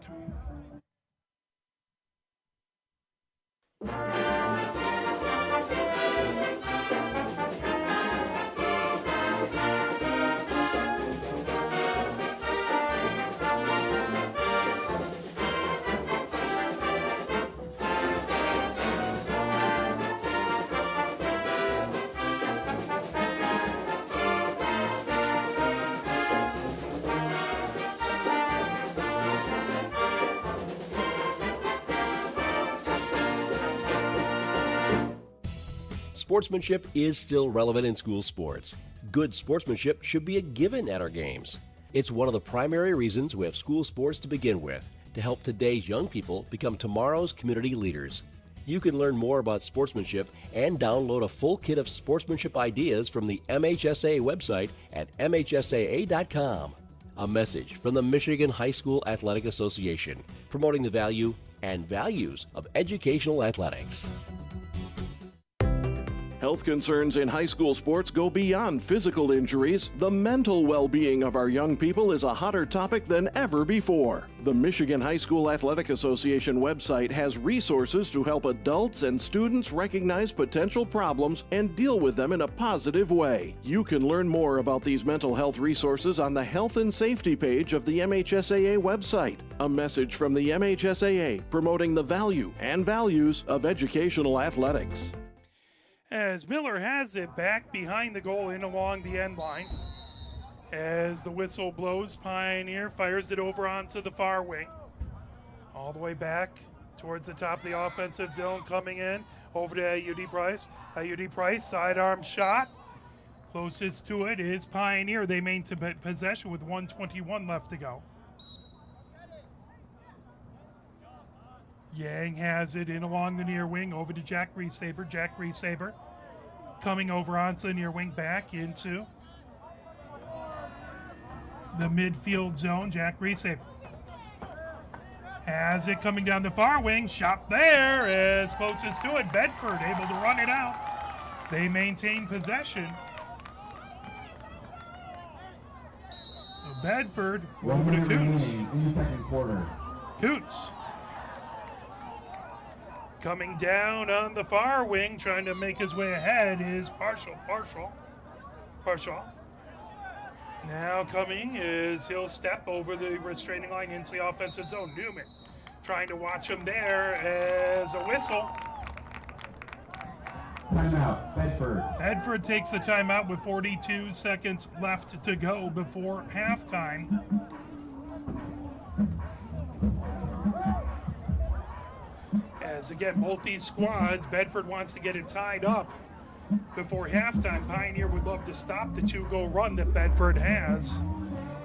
sportsmanship is still relevant in school sports. Good sportsmanship should be a given at our games. It's one of the primary reasons we have school sports to begin with, to help today's young people become tomorrow's community leaders. You can learn more about sportsmanship and download a full kit of sportsmanship ideas from the MHSAA website at mhsaa.com. A message from the Michigan High School Athletic Association, promoting the value and values of educational athletics. Health concerns in high school sports go beyond physical injuries. The mental well-being of our young people is a hotter topic than ever before. The Michigan High School Athletic Association website has resources to help adults and students recognize potential problems and deal with them in a positive way. You can learn more about these mental health resources on the Health and Safety page of the MHSAA website. A message from the MHSAA promoting the value and values of educational athletics. As Miller has it back behind the goal in along the end line. As the whistle blows, Pioneer fires it over onto the far wing. All the way back towards the top of the offensive zone, coming in over to AUD Price. AUD Price, sidearm shot. Closest to it is Pioneer. They maintain possession with 1:21 left to go. Yang has it in along the near wing over to Jack Reesaber. Jack Reesaber coming over onto the near wing back into the midfield zone. Jack Reesaber has it coming down the far wing. Shot there as closest to it. Bedford able to run it out. They maintain possession. So Bedford over to Coots. In the second quarter. Coots coming down on the far wing, trying to make his way ahead is Partial. Now coming is he'll step over the restraining line into the offensive zone. Newman trying to watch him there as a whistle. Timeout, Bedford. Bedford takes the timeout with 42 seconds left to go before halftime. As again, both these squads, Bedford wants to get it tied up before halftime. Pioneer would love to stop the two-goal run that Bedford has,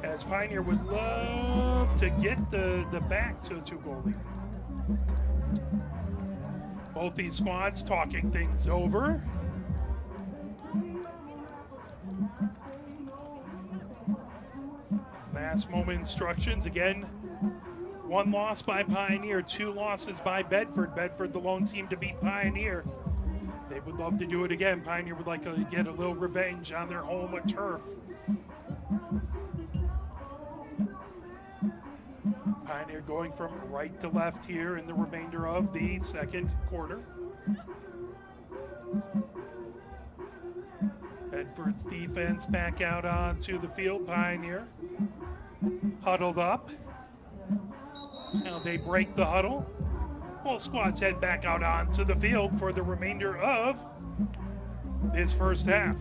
as Pioneer would love to get the back to a two-goal lead. Both these squads talking things over. Last moment instructions again. One loss by Pioneer, two losses by Bedford. Bedford, the lone team to beat Pioneer. They would love to do it again. Pioneer would like to get a little revenge on their home turf. Pioneer going from right to left here in the remainder of the second quarter. Bedford's defense back out onto the field. Pioneer huddled up. Now they break the huddle. Both squads head back out onto the field for the remainder of this first half.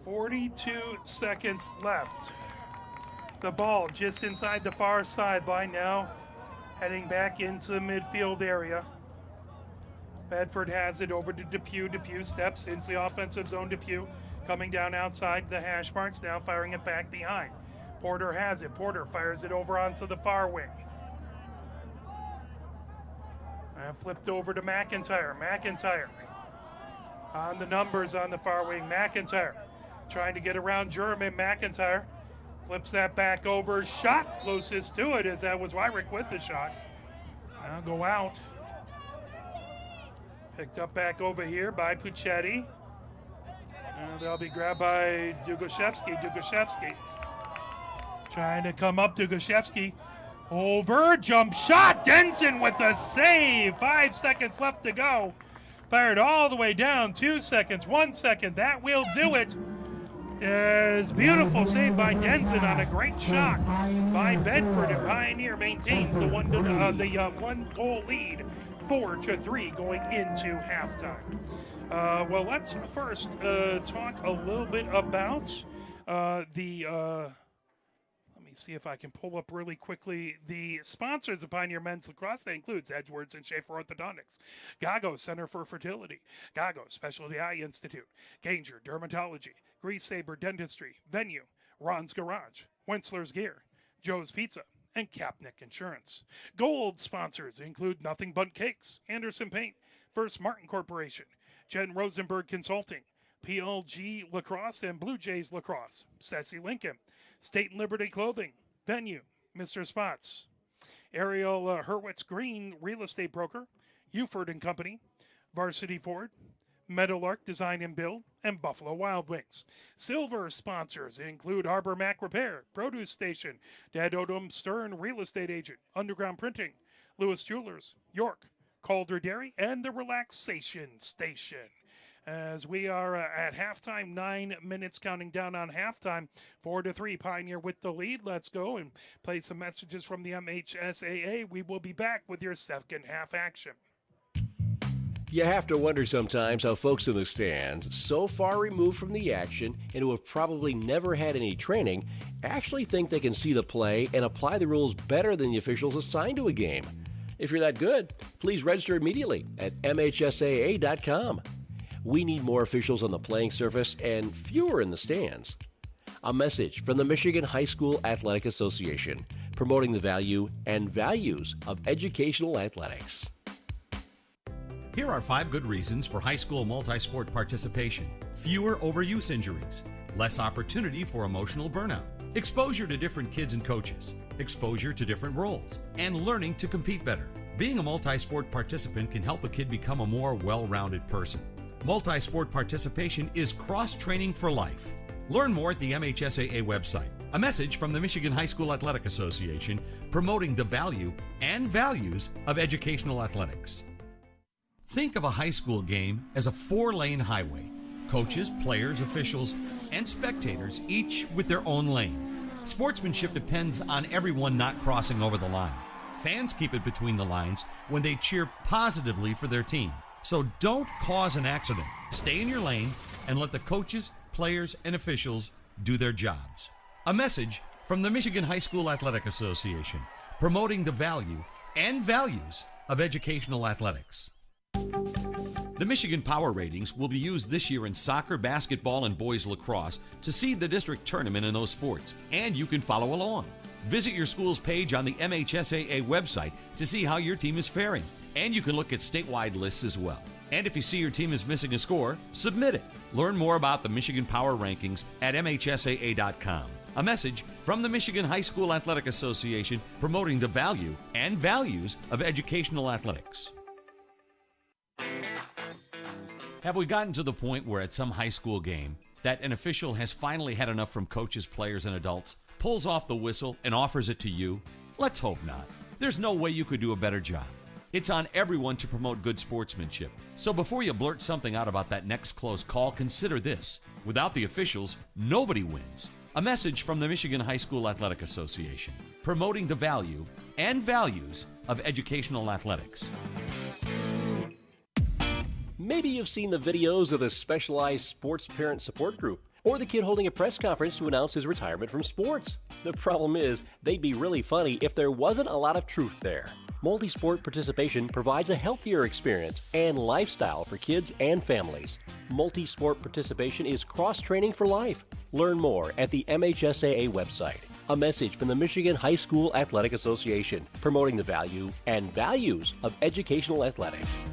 .42 seconds left. The ball just inside the far sideline now, heading back into the midfield area. Bedford has it over to Depew. Depew steps into the offensive zone. Depew coming down outside the hash marks, now firing it back behind. Porter has it. Porter fires it over onto the far wing. Flipped over to McIntyre. McIntyre on the numbers on the far wing. McIntyre trying to get around German. McIntyre flips that back over. Shot closest to it, as that was Wyrick with the shot. Now go out. Picked up back over here by Puchetti. And they'll be grabbed by Dugoshevsky. Dugoshevsky trying to come up. Dugoshevsky over. Jump shot. Denson with the save. 5 seconds left to go. Fired all the way down. 2 seconds. 1 second. That will do it. Is beautiful save by Denson on a great shot by Bedford, and Pioneer maintains the one goal lead 4-3 going into halftime. Well, let's first talk a little bit about let me see if I can pull up really quickly the sponsors of Pioneer Men's Lacrosse. That includes Edgewords and Schaefer Orthodontics, Gago Center for Fertility, Gago Specialty Eye Institute, Ganger Dermatology, Grease Saber Dentistry, Venue, Ron's Garage, Wentzler's Gear, Joe's Pizza, and Kapnick Insurance. Gold sponsors include Nothing But Cakes, Anderson Paint, First Martin Corporation, Jen Rosenberg Consulting, PLG Lacrosse and Blue Jays Lacrosse, Sassy Lincoln, State and Liberty Clothing, Venue, Mr. Spots, Ariel Hurwitz Green Real Estate Broker, Uford and Company, Varsity Ford, Meadowlark Design and Build, and Buffalo Wild Wings. Silver sponsors include Harbor Mac Repair, Produce Station, Dad Odom Stern Real Estate Agent, Underground Printing, Lewis Jewelers, York, Calder Dairy, and the Relaxation Station. As we are at halftime, 9 minutes counting down on halftime, 4-3, Pioneer with the lead. Let's go and play some messages from the MHSAA. We will be back with your second half action. You have to wonder sometimes how folks in the stands, so far removed from the action and who have probably never had any training, actually think they can see the play and apply the rules better than the officials assigned to a game. If you're that good, please register immediately at MHSAA.com. We need more officials on the playing surface and fewer in the stands. A message from the Michigan High School Athletic Association, promoting the value and values of educational athletics. Here are 5 good reasons for high school multi-sport participation. Fewer overuse injuries, less opportunity for emotional burnout, exposure to different kids and coaches, exposure to different roles, and learning to compete better. Being a multi-sport participant can help a kid become a more well-rounded person. Multi-sport participation is cross-training for life. Learn more at the MHSAA website. A message from the Michigan High School Athletic Association, promoting the value and values of educational athletics. Think of a high school game as a 4-lane highway. Coaches, players, officials, and spectators, each with their own lane. Sportsmanship depends on everyone not crossing over the line. Fans keep it between the lines when they cheer positively for their team. So don't cause an accident. Stay in your lane and let the coaches, players, and officials do their jobs. A message from the Michigan High School Athletic Association, promoting the value and values of educational athletics. The Michigan Power Ratings will be used this year in soccer, basketball, and boys lacrosse to seed the district tournament in those sports, and you can follow along. Visit your school's page on the MHSAA website to see how your team is faring, and you can look at statewide lists as well. And if you see your team is missing a score, submit it. Learn more about the Michigan Power Rankings at MHSAA.com. A message from the Michigan High School Athletic Association, promoting the value and values of educational athletics. Have we gotten to the point where at some high school game that an official has finally had enough from coaches, players, and adults, pulls off the whistle, and offers it to you? Let's hope not. There's no way you could do a better job. It's on everyone to promote good sportsmanship. So before you blurt something out about that next close call, consider this. Without the officials, nobody wins. A message from the Michigan High School Athletic Association, promoting the value and values of educational athletics. Maybe you've seen the videos of the specialized sports parent support group, or the kid holding a press conference to announce his retirement from sports. The problem is, they'd be really funny if there wasn't a lot of truth there. Multi-sport participation provides a healthier experience and lifestyle for kids and families. Multi-sport participation is cross-training for life. Learn more at the MHSAA website. A message from the Michigan High School Athletic Association, promoting the value and values of educational athletics.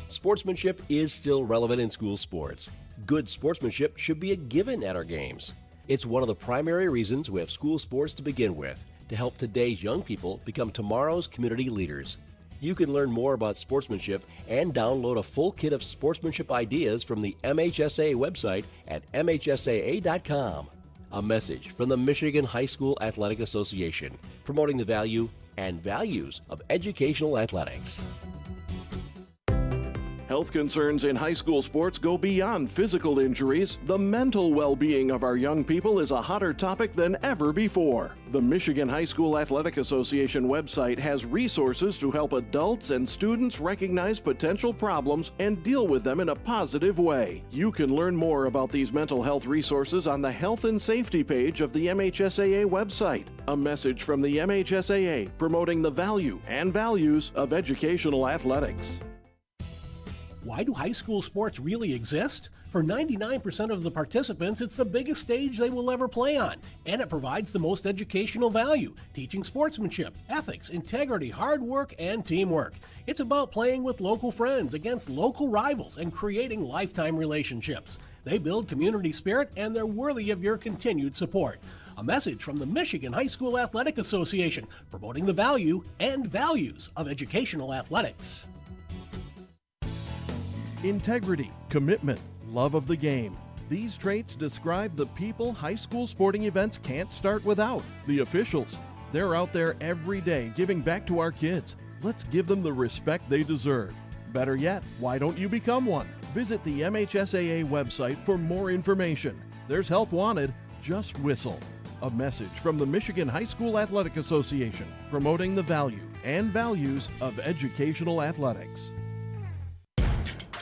Sportsmanship is still relevant in school sports. Good sportsmanship should be a given at our games. It's one of the primary reasons we have school sports to begin with, to help today's young people become tomorrow's community leaders. You can learn more about sportsmanship and download a full kit of sportsmanship ideas from the MHSAA website at MHSAA.com. A message from the Michigan High School Athletic Association, promoting the value and values of educational athletics. Health concerns in high school sports go beyond physical injuries. The mental well-being of our young people is a hotter topic than ever before. The Michigan High School Athletic Association website has resources to help adults and students recognize potential problems and deal with them in a positive way. You can learn more about these mental health resources on the Health and Safety page of the MHSAA website. A message from the MHSAA promoting the value and values of educational athletics. Why do high school sports really exist? For 99% of the participants, it's the biggest stage they will ever play on, and it provides the most educational value, teaching sportsmanship, ethics, integrity, hard work, and teamwork. It's about playing with local friends against local rivals and creating lifetime relationships. They build community spirit, and they're worthy of your continued support. A message from the Michigan High School Athletic Association, promoting the value and values of educational athletics. Integrity, commitment, love of the game. These traits describe the people high school sporting events can't start without. The officials. They're out there every day giving back to our kids. Let's give them the respect they deserve. Better yet, why don't you become one? Visit the MHSAA website for more information. There's help wanted. Just whistle. A message from the Michigan High School Athletic Association, promoting the value and values of educational athletics.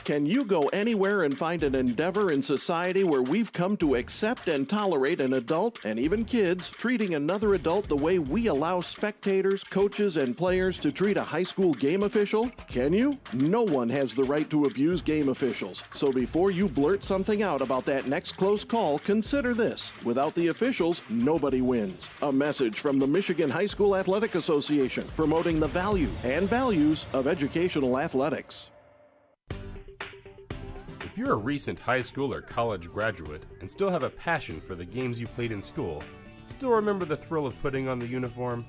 Can you go anywhere and find an endeavor in society where we've come to accept and tolerate an adult, and even kids, treating another adult the way we allow spectators, coaches, and players to treat a high school game official? Can you? No one has the right to abuse game officials. So before you blurt something out about that next close call, consider this. Without the officials, nobody wins. A message from the Michigan High School Athletic Association, promoting the value and values of educational athletics. If you're a recent high school or college graduate and still have a passion for the games you played in school, still remember the thrill of putting on the uniform,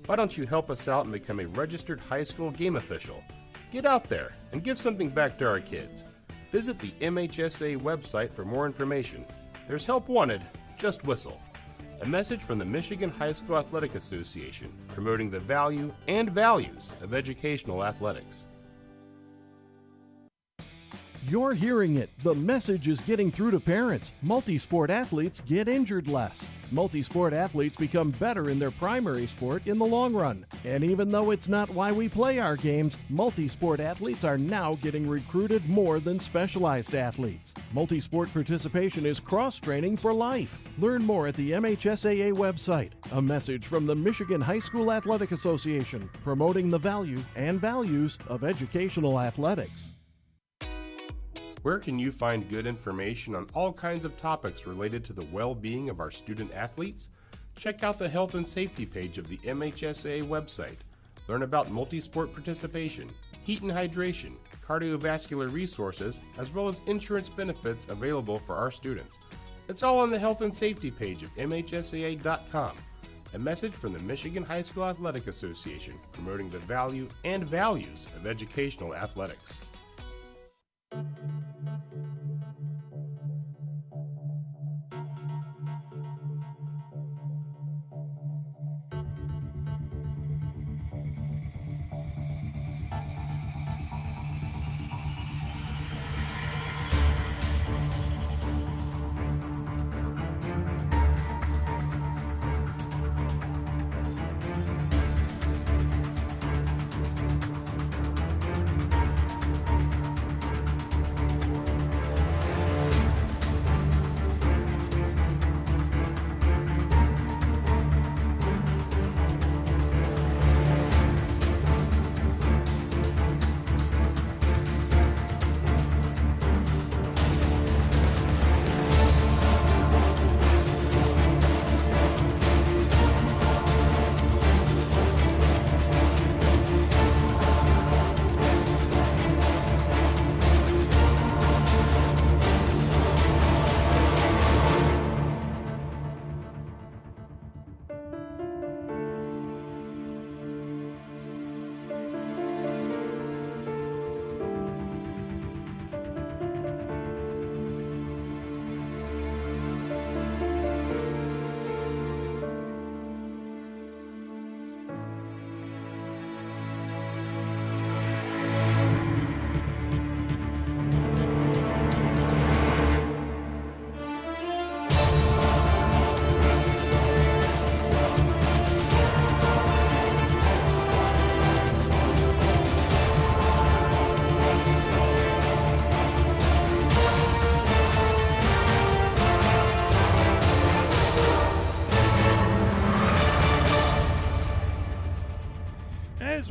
why don't you help us out and become a registered high school game official? Get out there and give something back to our kids. Visit the MHSA website for more information. There's help wanted, just whistle. A message from the Michigan High School Athletic Association, promoting the value and values of educational athletics. You're hearing it. The message is getting through to parents. Multi-sport athletes get injured less. Multi-sport athletes become better in their primary sport in the long run. And even though it's not why we play our games, multi-sport athletes are now getting recruited more than specialized athletes. Multi-sport participation is cross-training for life. Learn more at the MHSAA website. A message from the Michigan High School Athletic Association, promoting the value and values of educational athletics. Where can you find good information on all kinds of topics related to the well-being of our student athletes? Check out the Health and Safety page of the MHSAA website. Learn about multi-sport participation, heat and hydration, cardiovascular resources, as well as insurance benefits available for our students. It's all on the Health and Safety page of MHSAA.com. A message from the Michigan High School Athletic Association, promoting the value and values of educational athletics.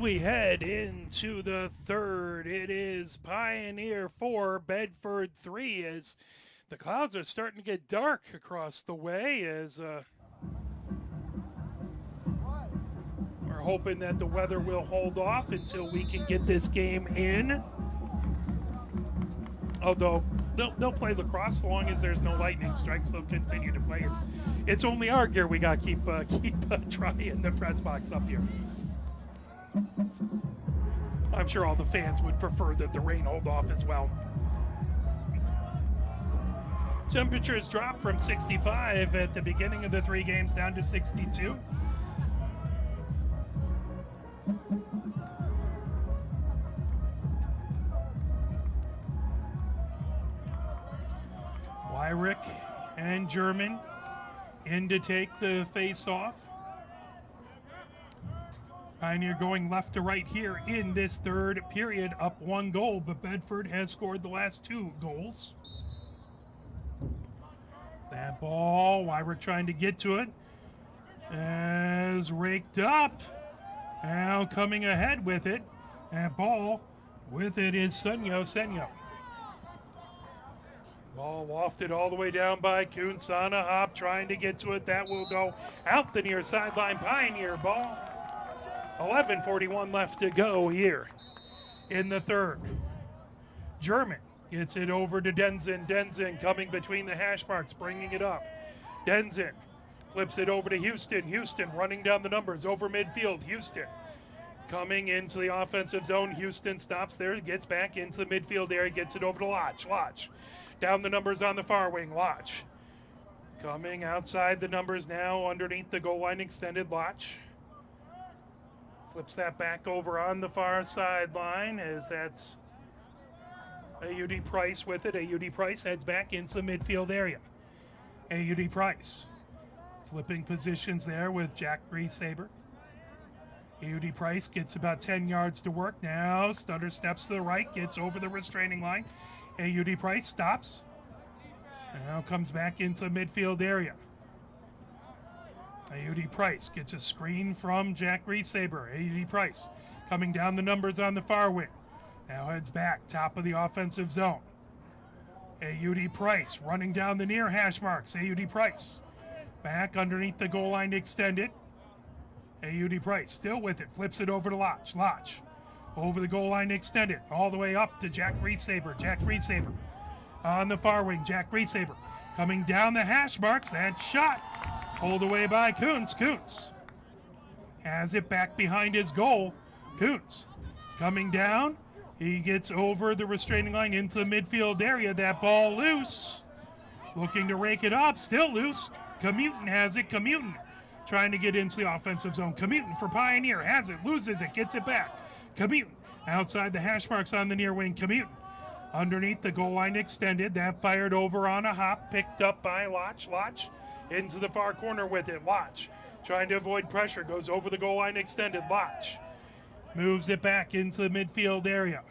we head into the third, it is Pioneer 4, Bedford 3, as the clouds are starting to get dark across the way, as we're hoping that the weather will hold off until we can get this game in. Although they'll play lacrosse so long as there's no lightning strikes, they'll continue to play. It's only our gear we got to keep dry in the press box up here. I'm sure all the fans would prefer that the rain hold off as well. Temperatures dropped from 65 at the beginning of the 3 games down to 62. Wyrick and German in to take the face-off. Pioneer going left to right here in this third period, up 1 goal, but Bedford has scored the last 2 goals. That ball, Wyrick trying to get to it, is raked up. Now coming ahead with it. That ball with it is Senyo. Ball wafted all the way down by Kuntz on a hop, trying to get to it. That will go out the near sideline. Pioneer ball. 11:41 left to go here in the third. German gets it over to Denzen. Denzen coming between the hash marks, bringing it up. Denzen flips it over to Houston. Houston running down the numbers over midfield. Houston coming into the offensive zone. Houston stops there, gets back into the midfield area, gets it over to Lodge. Lodge down the numbers on the far wing. Lodge coming outside the numbers now underneath the goal line extended. Lodge flips that back over on the far sideline as that's AUD Price with it. AUD Price heads back into the midfield area. AUD Price flipping positions there with Jack Greasaber. AUD Price gets about 10 yards to work. Now stutter steps to the right, gets over the restraining line. AUD Price stops. Now comes back into the midfield area. AUD Price gets a screen from Jack Greasaber. AUD Price coming down the numbers on the far wing. Now heads back, top of the offensive zone. AUD Price running down the near hash marks. AUD Price back underneath the goal line extended. AUD Price still with it, flips it over to Lodge. Lodge over the goal line extended, all the way up to Jack Greasaber. Jack Greasaber on the far wing. Jack Greasaber coming down the hash marks. That shot pulled away by Kuntz. Kuntz has it back behind his goal. Kuntz coming down. He gets over the restraining line into the midfield area. That ball loose. Looking to rake it up. Still loose. Commutin has it. Commutin trying to get into the offensive zone. Commutin for Pioneer. Has it. Loses it. Gets it back. Commutin outside the hash marks on the near wing. Commutin underneath the goal line extended. That fired over on a hop. Picked up by Lodge. Lodge into the far corner with it. Lodge trying to avoid pressure. Goes over the goal line extended. Lodge moves it back into the midfield area.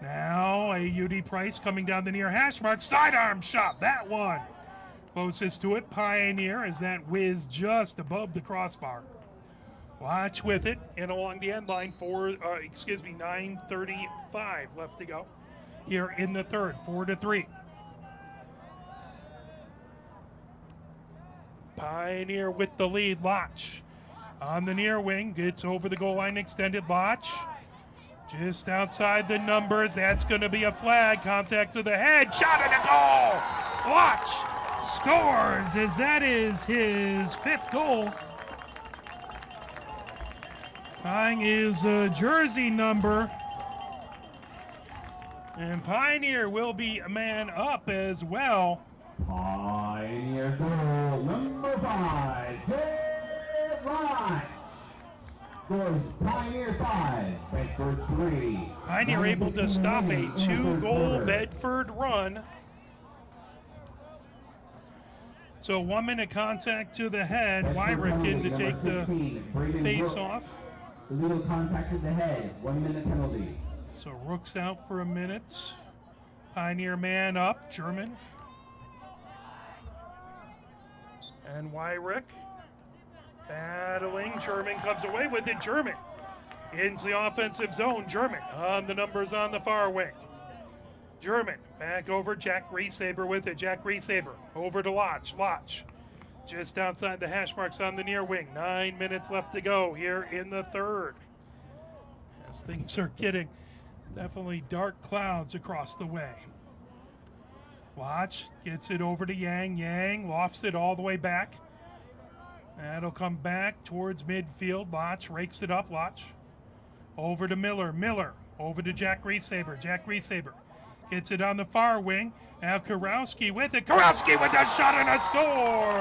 Now AUD Price coming down the near hash mark. Sidearm shot. That one closest to it. Pioneer as that whizzed just above the crossbar. Watch with it and along the end line for 9:35 left to go here in the third. 4-3. Pioneer with the lead. Lodge on the near wing, gets over the goal line extended. Lodge just outside the numbers. That's going to be a flag. Contact to the head. Shot at the goal. Lodge scores as that is his 5th goal. Tying his jersey number. And Pioneer will be a man up as well. Pioneer goal number 5, Jay Lodge. Scores Pioneer 5, Bedford 3. Pioneer able to stop a 2-goal Bedford run. So 1 minute contact to the head. Wyrick in to take the face off. Illegal contact to the head, 1 minute penalty. So Rook's out for a minute. Pioneer man up, German. And Wyrick battling. German comes away with it. German into the offensive zone. German on the numbers on the far wing. German back over. Jack Reesaber with it. Jack Reesaber over to Lodge. Lodge just outside the hash marks on the near wing. 9 minutes left to go here in the third. As things are getting definitely dark clouds across the way. Lodge gets it over to Yang. Yang lofts it all the way back. That'll come back towards midfield. Lodge rakes it up. Lodge over to Miller. Miller over to Jack Reesaber. Jack Reesaber gets it on the far wing. Now Karowski with it. Karowski with a shot and a score!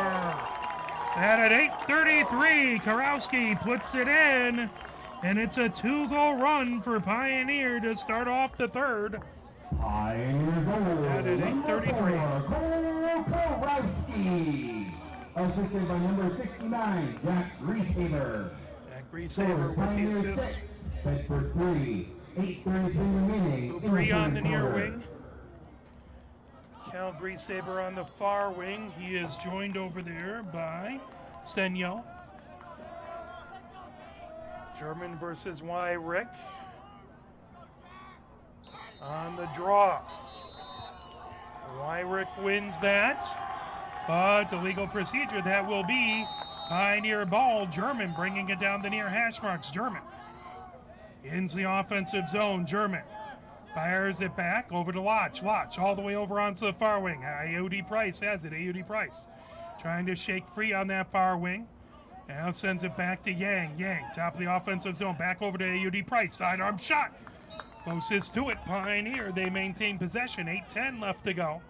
And at 8:33, Karowski puts it in. And it's a 2-goal run for Pioneer to start off the third. Pioneer goal. And at 8:33. Karowski. Assisted by number 69, Jack Reesaber. Jack Reesaber with the assist. Bedford 3. 8:33 remaining. 3 on the near wing. Cal Reesaber on the far wing. He is joined over there by Senyo. German versus Wyrick. On the draw. Wyrick wins that. But illegal procedure, that will be Pioneer ball. German bringing it down the near hash marks. German into the offensive zone. German fires it back over to Lodge. Lodge all the way over onto the far wing. Ayudi Price has it. Ayudi Price trying to shake free on that far wing. Now sends it back to Yang. Yang, top of the offensive zone. Back over to Ayudi Price. Sidearm shot. Closest to it, Pioneer. They maintain possession. 8:10 left to go.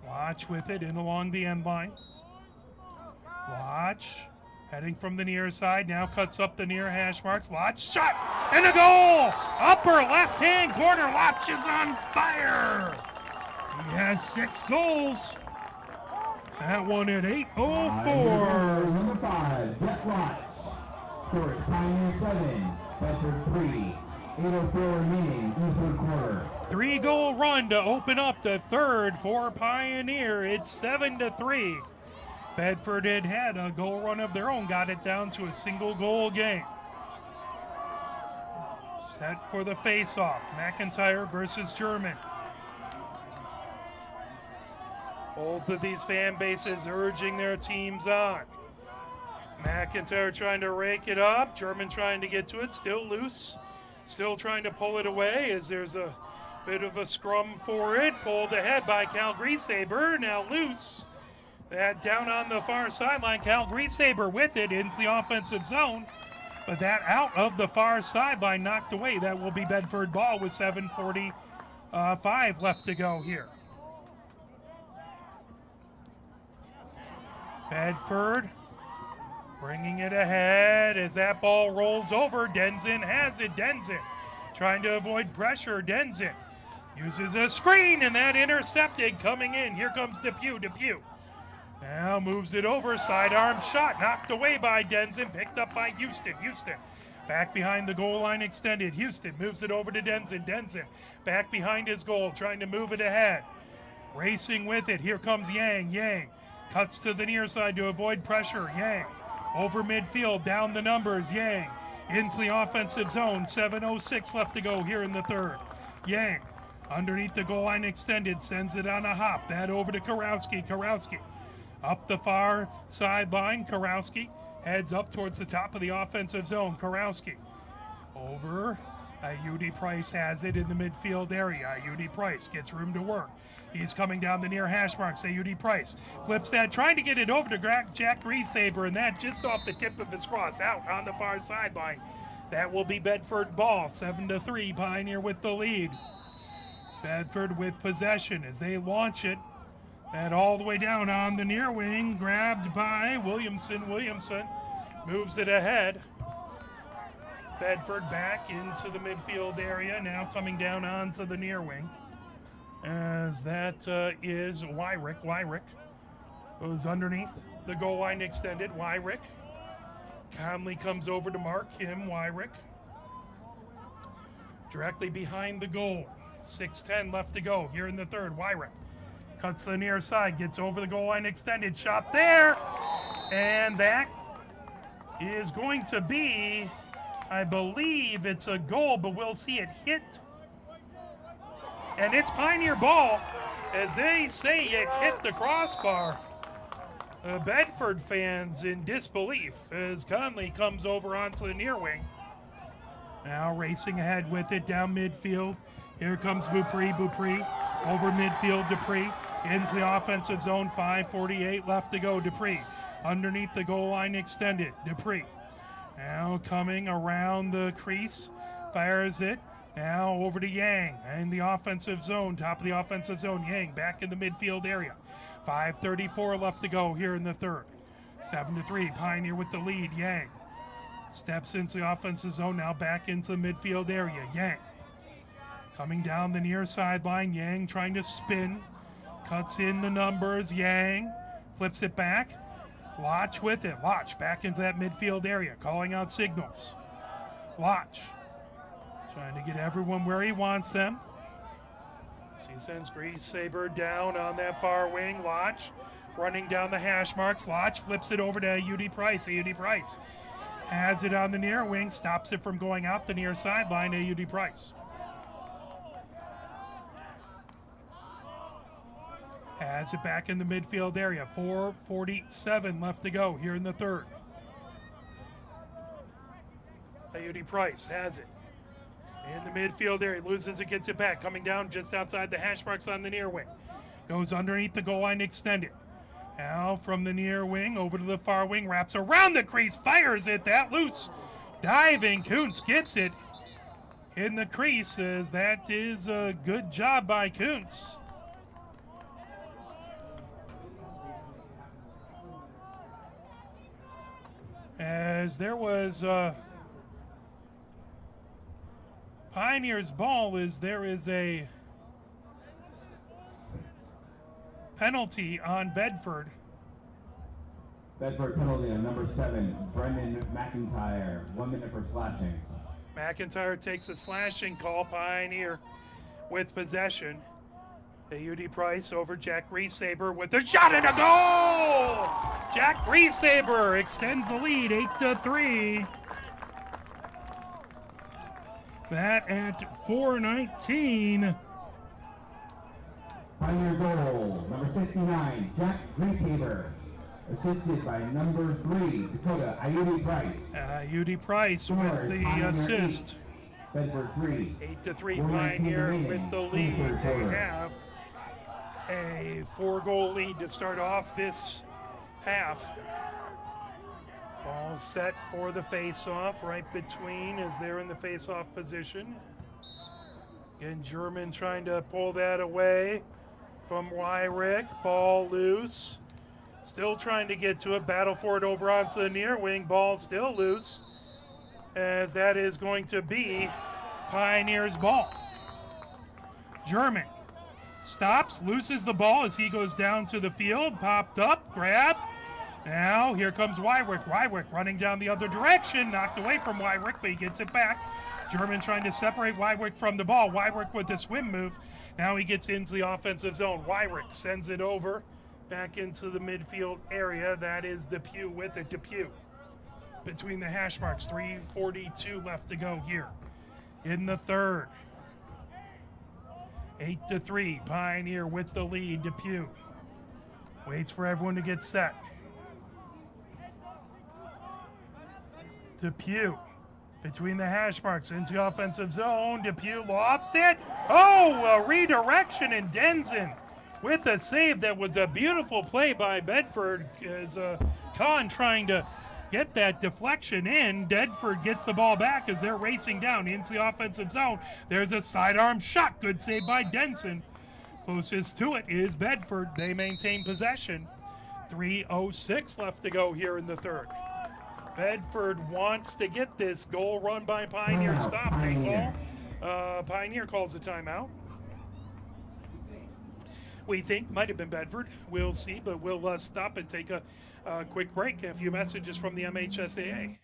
Lodge with it in along the end line. Lodge heading from the near side. Now cuts up the near hash marks. Lodge shot and a goal! Upper left-hand corner. Lodge is on fire. He has 6 goals. That one at 8:04. Number 5, Jet Lodge. Scores Pioneer 7, Bedford 3. 8:04 remaining in the third quarter. 3-goal run to open up the third for Pioneer. It's 7-3. Bedford had a goal run of their own, got it down to a single-goal game. Set for the face-off. McIntyre versus German. Both of these fan bases urging their teams on. McIntyre trying to rake it up. German trying to get to it. Still loose. Still trying to pull it away as there's a bit of a scrum for it. Pulled ahead by Cal Reesaber. Now loose. That down on the far sideline. Cal Reesaber with it into the offensive zone. But that out of the far sideline, knocked away. That will be Bedford ball with 7:45 left to go here. Bedford bringing it ahead as that ball rolls over. Denzin has it. Denzin trying to avoid pressure. Denzin uses a screen, and that intercepted coming in. Here comes Depew. Depew now moves it over. Sidearm shot knocked away by Denzin. Picked up by Houston. Houston back behind the goal line extended. Houston moves it over to Denzin. Denzin back behind his goal trying to move it ahead. Racing with it. Here comes Yang. Yang cuts to the near side to avoid pressure. Yang over midfield, down the numbers. Yang into the offensive zone. 7:06 left to go here in the third. Yang underneath the goal line extended, sends it on a hop. That over to Karowski. Karowski up the far sideline. Karowski heads up towards the top of the offensive zone. Karowski over. Ayudi Price has it in the midfield area. Ayudi Price gets room to work. He's coming down the near hash marks. Ayudi Price flips that, trying to get it over to Jack Reesaber, and that just off the tip of his cross, out on the far sideline. That will be Bedford ball. 7-3, Pioneer with the lead. Bedford with possession as they launch it. And all the way down on the near wing, grabbed by Williamson. Williamson moves it ahead. Bedford back into the midfield area, now coming down onto the near wing. As that is Wyrick. Wyrick goes underneath the goal line extended. Wyrick. Conley comes over to mark him. Wyrick. Directly behind the goal. 6:10 left to go here in the third. Wyrick cuts the near side, gets over the goal line extended. Shot there. And that is going to be, I believe it's a goal, but we'll see it hit. And it's Pioneer ball. As they say, it hit the crossbar. Bedford fans in disbelief as Conley comes over onto the near wing. Now racing ahead with it down midfield. Here comes Beaupre over midfield. Dupree into the offensive zone. 5:48 left to go. Dupree underneath the goal line extended. Dupree now coming around the crease. Fires it. Now over to Yang in the offensive zone. Top of the offensive zone. Yang back in the midfield area. 5:34 left to go here in the third. 7-3. Pioneer with the lead. Yang steps into the offensive zone. Now back into the midfield area. Yang coming down the near sideline. Yang trying to spin. Cuts in the numbers. Yang flips it back. Lodge with it. Lodge back into that midfield area. Calling out signals. Lodge trying to get everyone where he wants them. He sends Grease Saber down on that far wing. Lodge running down the hash marks. Lodge flips it over to AUD Price. AUD Price has it on the near wing. Stops it from going out the near sideline. AUD Price has it back in the midfield area. 4:47 left to go here in the third. AUD Price has it in the midfield area, loses it, gets it back, coming down just outside the hash marks on the near wing. Goes underneath the goal line extended. Now from the near wing over to the far wing, wraps around the crease, fires it, that loose. Diving, Kuntz gets it in the crease, as that is a good job by Kuntz. As there was Pioneer's ball, is there is a penalty on Bedford. Bedford penalty on number 7, Brendan McIntyre. 1 minute for slashing. McIntyre takes a slashing call. Pioneer with possession. AUD Price over Jack Greasaber with a shot and a goal! Jack Greasaber extends the lead 8-3. That at 4:19. Pioneer goal, number 69, Jack Greasaber. Assisted by number 3, Dakota IUD Price. IUD Price with the assist. Bedford 3. 8-3 Pioneer with the lead. They have a 4-goal lead to start off this half. Ball set for the face-off, right between as they're in the face-off position. Again, German trying to pull that away from Wyrick. Ball loose. Still trying to get to it. Battle for it over onto the near wing. Ball still loose, as that is going to be Pioneer's ball. German stops, loses the ball as he goes down to the field. Popped up, grabbed. Now here comes Wyrick. Wyrick running down the other direction. Knocked away from Wyrick, but he gets it back. German trying to separate Wyrick from the ball. Wyrick with the swim move. Now he gets into the offensive zone. Wyrick sends it over back into the midfield area. That is Depew with it. Depew between the hash marks. 3:42 left to go here in the third. 8-3. Pioneer with the lead. Depew waits for everyone to get set. Depew between the hash marks into the offensive zone. Depew lofts it. Oh, a redirection, and Denson with a save. That was a beautiful play by Bedford as Kahn trying to get that deflection in. Bedford gets the ball back as they're racing down into the offensive zone. There's a sidearm shot. Good save by Denson. Closest to it is Bedford. They maintain possession. 3:06 left to go here in the third. Bedford wants to get this. Goal run by Pioneer. Stop. They call. Pioneer calls a timeout. We think might have been Bedford. We'll see, but we'll stop and take a quick break. A few messages from the MHSAA.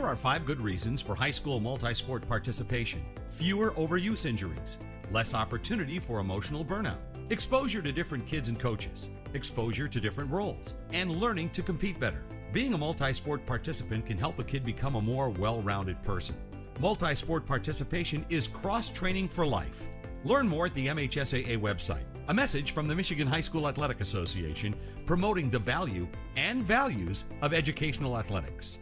are 5 good reasons for high school multi-sport participation. Fewer overuse injuries, less opportunity for emotional burnout, exposure to different kids and coaches, exposure to different roles, and learning to compete better. Being a multi-sport participant can help a kid become a more well-rounded person. Multi-sport participation is cross-training for life. Learn more at the MHSAA website. A message from the Michigan High School Athletic Association promoting the value and values of educational athletics.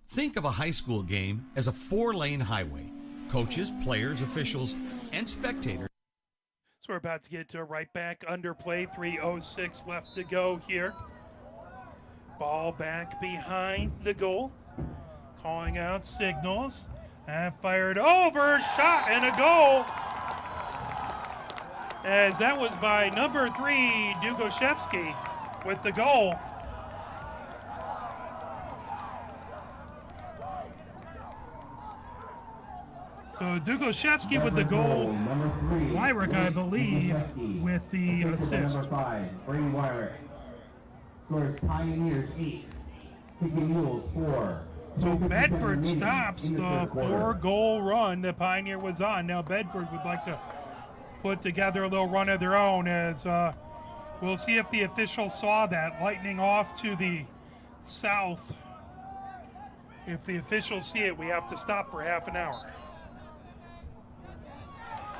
Think of a high school game as a 4-lane highway. Coaches, players, officials, and spectators. So we're about to get to right back under play. 3:06 left to go here. Ball back behind the goal. Calling out signals. And fired over. Shot and a goal. As that was by number 3, Dugoshevsky with the goal. So Dugoshevsky with the goal. Wyrick, I believe, with the assist. Number 5, Brady Wyrick. Scores Pioneers 8. Kicking Mules 4. So Bedford stops the 4-goal run that Pioneer was on. Now Bedford would like to put together a little run of their own, as we'll see if the officials saw that. Lightning off to the south. If the officials see it, we have to stop for half an hour.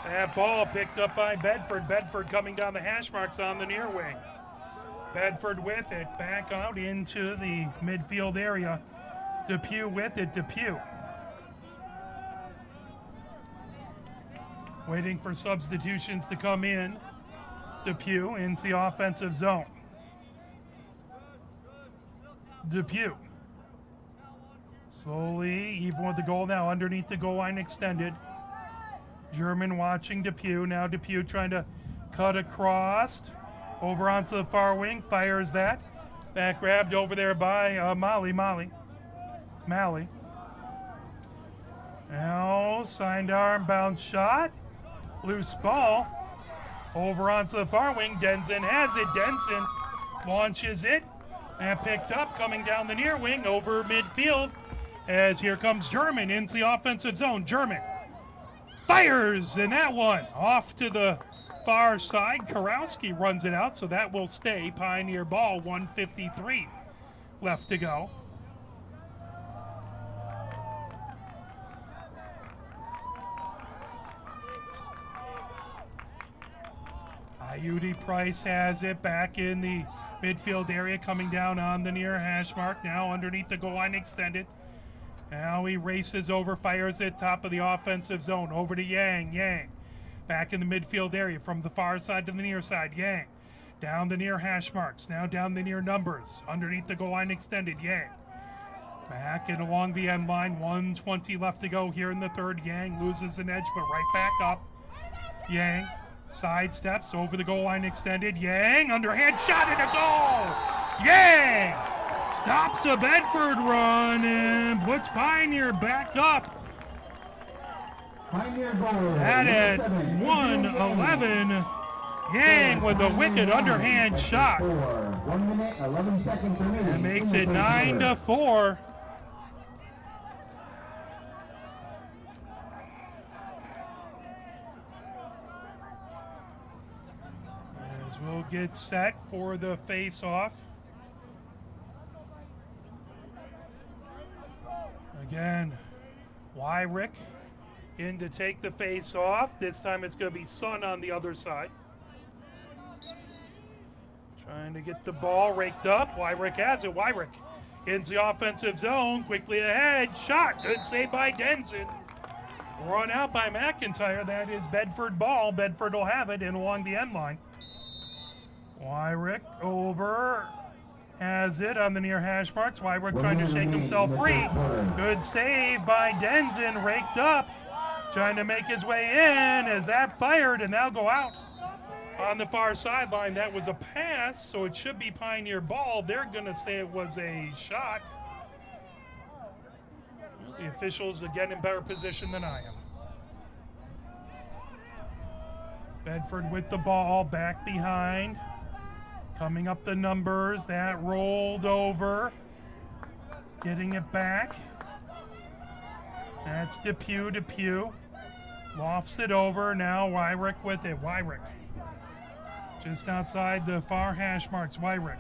That ball picked up by Bedford. Bedford coming down the hash marks on the near wing. Bedford with it, back out into the midfield area. Depew with it, Depew. Waiting for substitutions to come in. Depew into the offensive zone. Depew. Slowly, even with the goal now, underneath the goal line extended. German watching Depew. Now Depew trying to cut across. Over onto the far wing, fires that. That grabbed over there by Malley. Now, signed arm bounce shot. Loose ball. Over onto the far wing. Denson has it. Denson launches it. And picked up, coming down the near wing over midfield. As here comes German into the offensive zone. German fires, and that one off to the far side. Karowski runs it out, so that will stay Pioneer ball. 1:53 left to go. Iudi Price has it back in the midfield area, coming down on the near hash mark. Now underneath the goal line extended. Now he races over, fires it top of the offensive zone. Over to Yang. Yang back in the midfield area from the far side to the near side. Yang down the near hash marks. Now down the near numbers. Underneath the goal line extended. Yang back and along the end line. 1:20 left to go here in the third. Yang loses an edge, but right back up. Yang sidesteps over the goal line extended. Yang underhand shot and a goal. Yang stops a Bedford run and puts Pioneer back up. Pioneer goal. That at 1:11. Yang with a wicked underhand shot. 1 minute, 11 seconds remaining. It makes it 9-4. As we'll get set for the face-off. Again, Wyrick in to take the face off. This time it's going to be Sun on the other side. Trying to get the ball raked up. Wyrick has it. Wyrick into the offensive zone. Quickly ahead. Shot. Good save by Denson. Run out by McIntyre. That is Bedford ball. Bedford will have it and along the end line. Wyrick over. Has it on the near hash marks. Wyrick trying to shake himself free. Good save by Denson. Raked up. Trying to make his way in as that fired and now go out on the far sideline. That was a pass, so it should be Pioneer ball. They're going to say it was a shot. Well, the officials again in better position than I am. Bedford with the ball back behind. Coming up the numbers, that rolled over. Getting it back. That's Depew. Lofts it over. Now Wyrick with it. Wyrick. Just outside the far hash marks. Wyrick.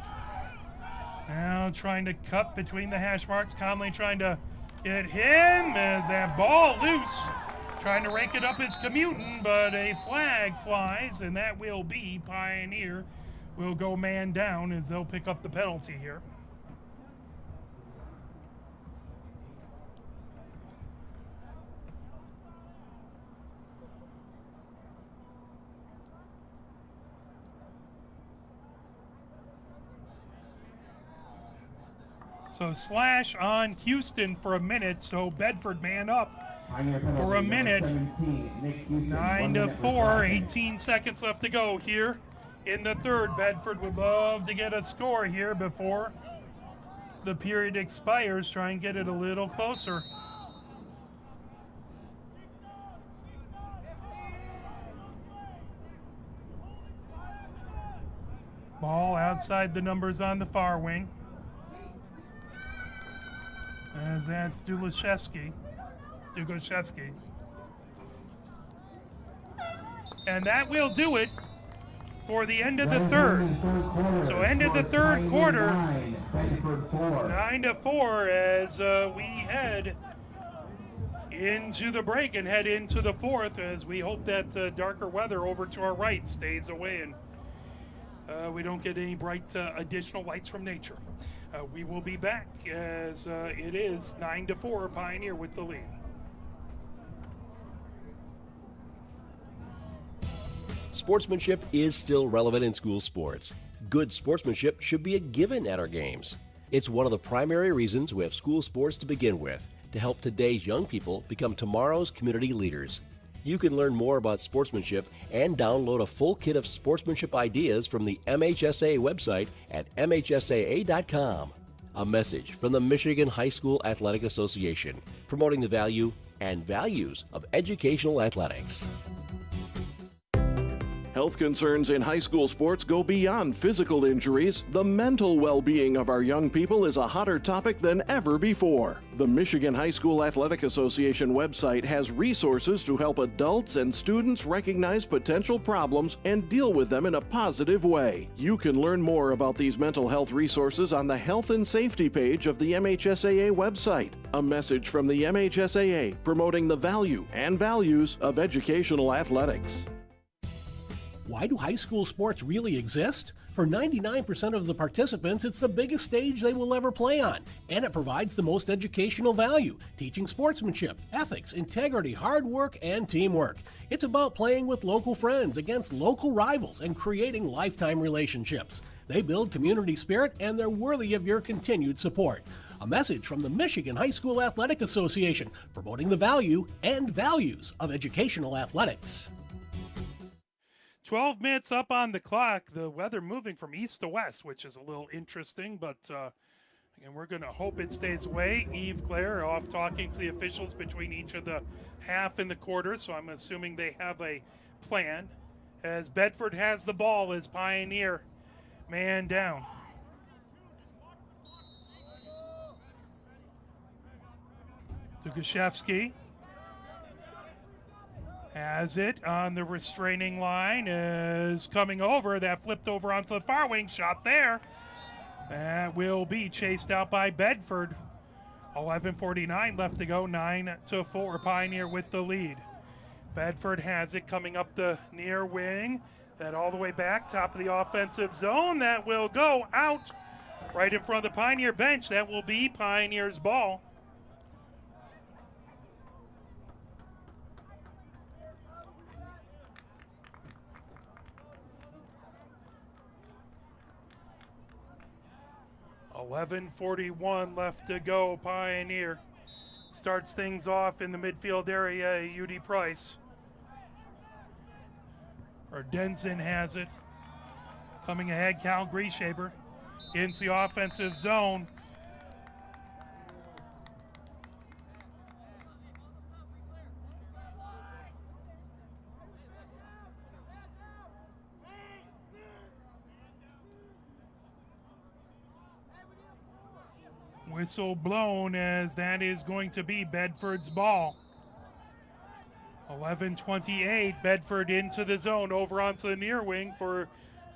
Now trying to cut between the hash marks. Conley trying to get him as that ball loose. Trying to rake it up as Commutin, but a flag flies, and that will be Pioneer. Will go man down as they'll pick up the penalty here. So slash on Houston for a minute, so Bedford man up for a minute. 9-4, 18 seconds left to go here in the third. Bedford would love to get a score here before the period expires. Try and get it a little closer. Ball outside the numbers on the far wing. As that's Dugashevsky. And that will do it for the end of the third. So end of the third quarter, 9-4 as we head into the break and head into the fourth, as we hope that darker weather over to our right stays away and we don't get any bright additional lights from nature. We will be back as it is 9-4, Pioneer with the lead. Sportsmanship is still relevant in school sports. Good sportsmanship should be a given at our games. It's one of the primary reasons we have school sports to begin with, to help today's young people become tomorrow's community leaders. You can learn more about sportsmanship and download a full kit of sportsmanship ideas from the MHSAA website at mhsaa.com. A message from the Michigan High School Athletic Association, promoting the value and values of educational athletics. Health concerns in high school sports go beyond physical injuries. The mental well-being of our young people is a hotter topic than ever before. The Michigan High School Athletic Association website has resources to help adults and students recognize potential problems and deal with them in a positive way. You can learn more about these mental health resources on the Health and Safety page of the MHSAA website. A message from the MHSAA promoting the value and values of educational athletics. Why do high school sports really exist? For 99% of the participants, it's the biggest stage they will ever play on, and it provides the most educational value, teaching sportsmanship, ethics, integrity, hard work, and teamwork. It's about playing with local friends against local rivals and creating lifetime relationships. They build community spirit, and they're worthy of your continued support. A message from the Michigan High School Athletic Association, promoting the value and values of educational athletics. 12 minutes up on the clock. The weather moving from east to west, which is a little interesting, but again, we're going to hope it stays away. Eve Claire off talking to the officials between each of the half and the quarter, so I'm assuming they have a plan. As Bedford has the ball as Pioneer man down. Dugashevsky has it on the restraining line, is coming over. That flipped over onto the far wing, shot there. That will be chased out by Bedford. 11:49 left to go, 9-4, Pioneer with the lead. Bedford has it coming up the near wing. That all the way back, top of the offensive zone. That will go out right in front of the Pioneer bench. That will be Pioneer's ball. $11:41 left to go. Pioneer starts things off in the midfield area. UD Price. Or Denson has it. Coming ahead, Cal Grieshaber into the offensive zone. Whistle blown as that is going to be Bedford's ball. 11:28, Bedford into the zone, over onto the near wing for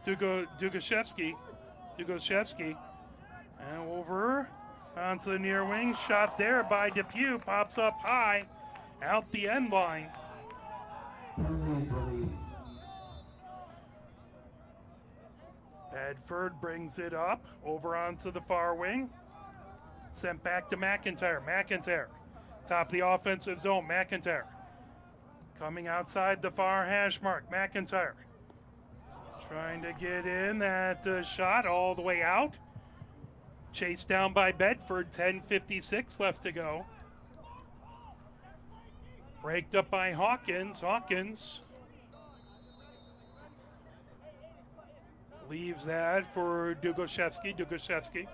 Dugashevsky. And over onto the near wing, shot there by Depew, pops up high, out the end line. Bedford brings it up, over onto the far wing. Sent back to McIntyre. McIntyre, top of the offensive zone. McIntyre coming outside the far hash mark. McIntyre trying to get in that shot all the way out. Chased down by Bedford. 10:56 left to go. Raked up by Hawkins. Hawkins leaves that for Dugashevsky. Dugashevsky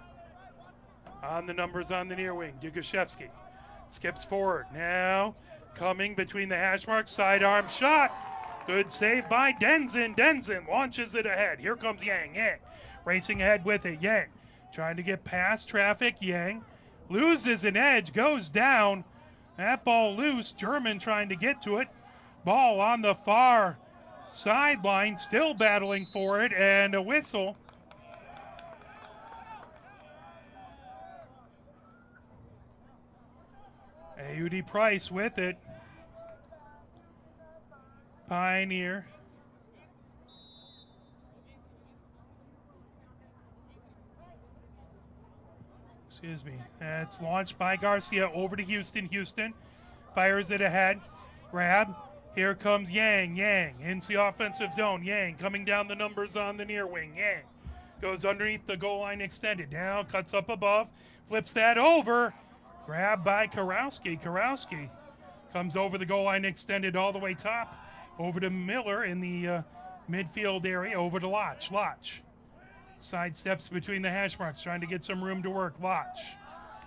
on the numbers on the near wing. Dugashevsky skips forward. Now coming between the hash marks. Sidearm shot. Good save by Denzin. Denzin launches it ahead. Here comes Yang. Yang racing ahead with it. Yang trying to get past traffic. Yang loses an edge. Goes down. That ball loose. German trying to get to it. Ball on the far sideline, still battling for it, and a whistle. A.U.D. Price with it. Pioneer. Excuse me. It's launched by Garcia over to Houston. Houston fires it ahead. Grab. Here comes Yang. Yang into the offensive zone. Yang coming down the numbers on the near wing. Yang goes underneath the goal line extended. Now cuts up above. Flips that over. Grabbed by Karowski. Karowski comes over the goal line extended all the way top. Over to Miller in the midfield area. Over to Lotch. Lotch side steps between the hash marks, trying to get some room to work. Lotch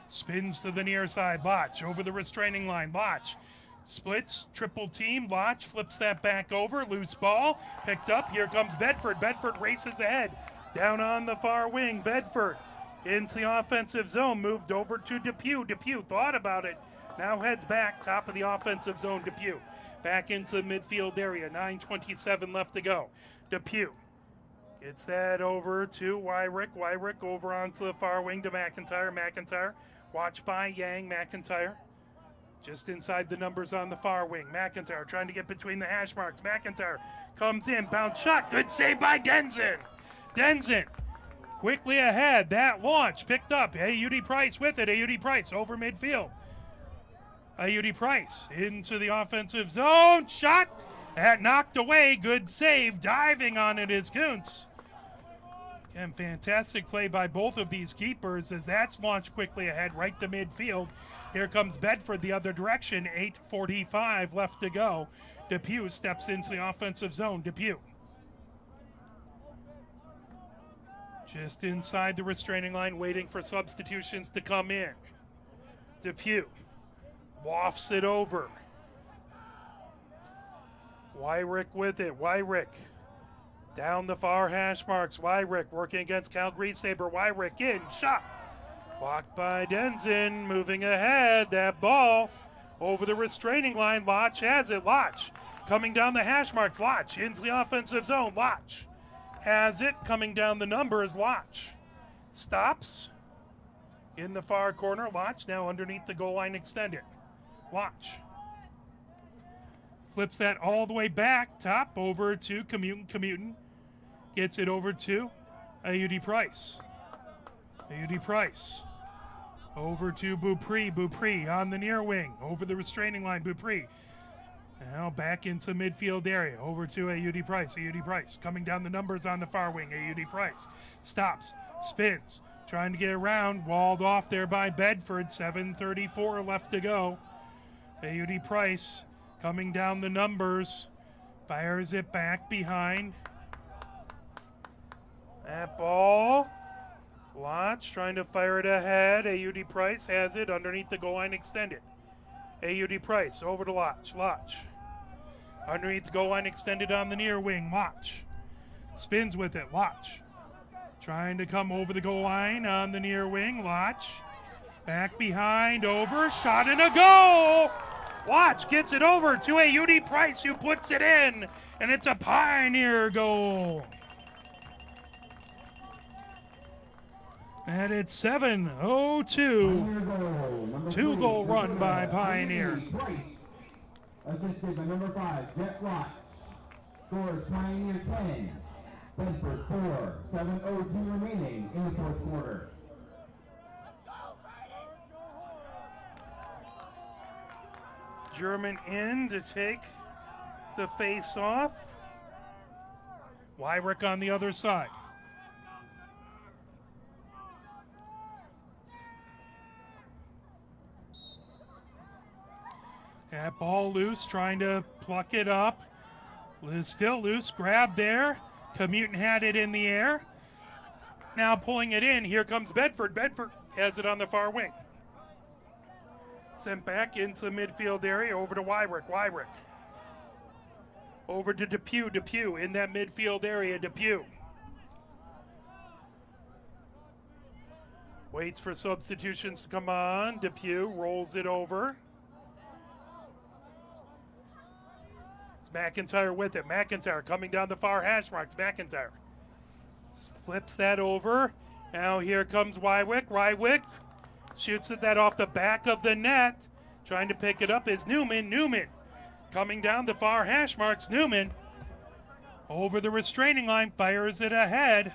spins to the near side. Lotch over the restraining line. Lotch splits, triple team. Lotch flips that back over. Loose ball picked up. Here comes Bedford. Bedford races ahead. Down on the far wing. Bedford into the offensive zone. Moved over to Depew. Depew thought about it. Now heads back. Top of the offensive zone. Depew back into the midfield area. 9:27 left to go. Depew gets that over to Wyrick. Wyrick over onto the far wing to McIntyre. McIntyre watched by Yang. McIntyre just inside the numbers on the far wing. McIntyre trying to get between the hash marks. McIntyre comes in. Bounce shot. Good save by Denzin. Denzin quickly ahead. That launch picked up. A.U.D. Price with it. A.U.D. Price over midfield. A.U.D. Price into the offensive zone. Shot. That knocked away. Good save. Diving on it is Kuntz. Again, fantastic play by both of these keepers as that's launched quickly ahead right to midfield. Here comes Bedford the other direction. 8:45 left to go. Depew steps into the offensive zone. Depew just inside the restraining line, waiting for substitutions to come in. Depew wafts it over. Wyrick with it. Wyrick down the far hash marks. Wyrick working against Cal Griesaber. Wyrick in. Shot. Blocked by Denzin. Moving ahead. That ball over the restraining line. Lotch has it. Lotch coming down the hash marks. Lotch into the offensive zone. Lotch has it. Coming down the numbers. Lotch stops in the far corner. Lotch now underneath the goal line extended. Lotch flips that all the way back top over to Commutin. Commutin gets it over to A.U.D. Price. A.U.D. Price over to Beaupre. Beaupre on the near wing over the restraining line. Beaupre now back into midfield area over to A.U.D. Price. A.U.D. Price coming down the numbers on the far wing. A.U.D. Price stops, spins, trying to get around, walled off there by Bedford. 7:34 left to go. A.U.D. Price coming down the numbers, fires it back behind. That ball, Lotch trying to fire it ahead. A.U.D. Price has it underneath the goal line extended. A.U.D. Price over to Lotch. Lotch underneath the goal line extended on the near wing. Lotch spins with it. Lotch trying to come over the goal line on the near wing. Lotch Back behind, over, shot and a goal! Watch, gets it over to a UD Price who puts it in, and it's a Pioneer goal. And it's 7-0-2. 2-goal run by Pioneer. Assisted by number 5, Jet Watch. Scores Pioneer 10, Bedford 4. 7:02 remaining in the fourth quarter. German in to take the face-off. Wyrick on the other side. That ball loose, trying to pluck it up. Still loose, grab there. Commutin had it in the air. Now pulling it in, here comes Bedford. Bedford has it on the far wing. Sent back into the midfield area, over to Wyrick. Wyrick. Over to Depew. Depew in that midfield area. Depew. Waits for substitutions to come on. Depew rolls it over. It's McIntyre with it. McIntyre coming down the far hash marks. McIntyre flips that over. Now here comes Wywick. Wywick shoots it that off the back of the net. Trying to pick it up is Newman. Newman coming down the far hash marks. Newman over the restraining line, fires it ahead.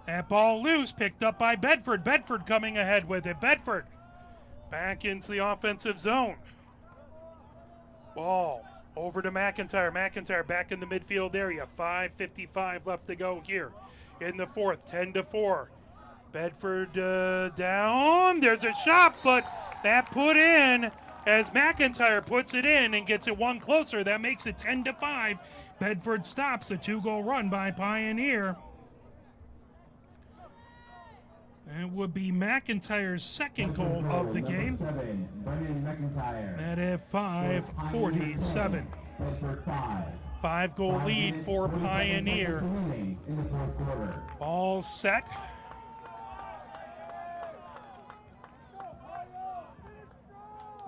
That ball loose, picked up by Bedford. Bedford coming ahead with it. Bedford back into the offensive zone. Ball over to McIntyre. McIntyre back in the midfield area. 5:55 left to go here in the fourth. 10-4. Bedford down. There's a shot, but that put in as McIntyre puts it in and gets it one closer. That makes it 10-5. Bedford stops a 2-goal run by Pioneer. It would be McIntyre's second goal of the game. 7, Brendan McIntyre. And at 5:47. 5-goal lead for Pioneer. In the fourth quarter. All set.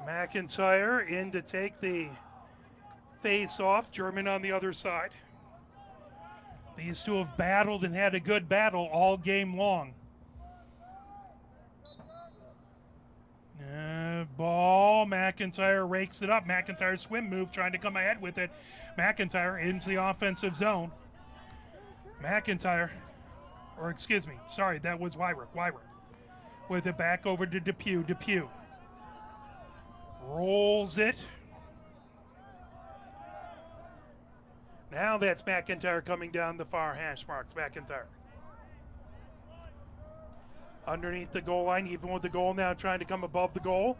McIntyre in to take the face-off. German on the other side. These two have battled and had a good battle all game long. Ball, McIntyre rakes it up. McIntyre swim move, trying to come ahead with it. McIntyre into the offensive zone. McIntyre, or excuse me, sorry, that was Wyrick. Wyrick with it back over to Depew. Depew rolls it. Now that's McIntyre coming down the far hash marks. McIntyre underneath the goal line, even with the goal now trying to come above the goal.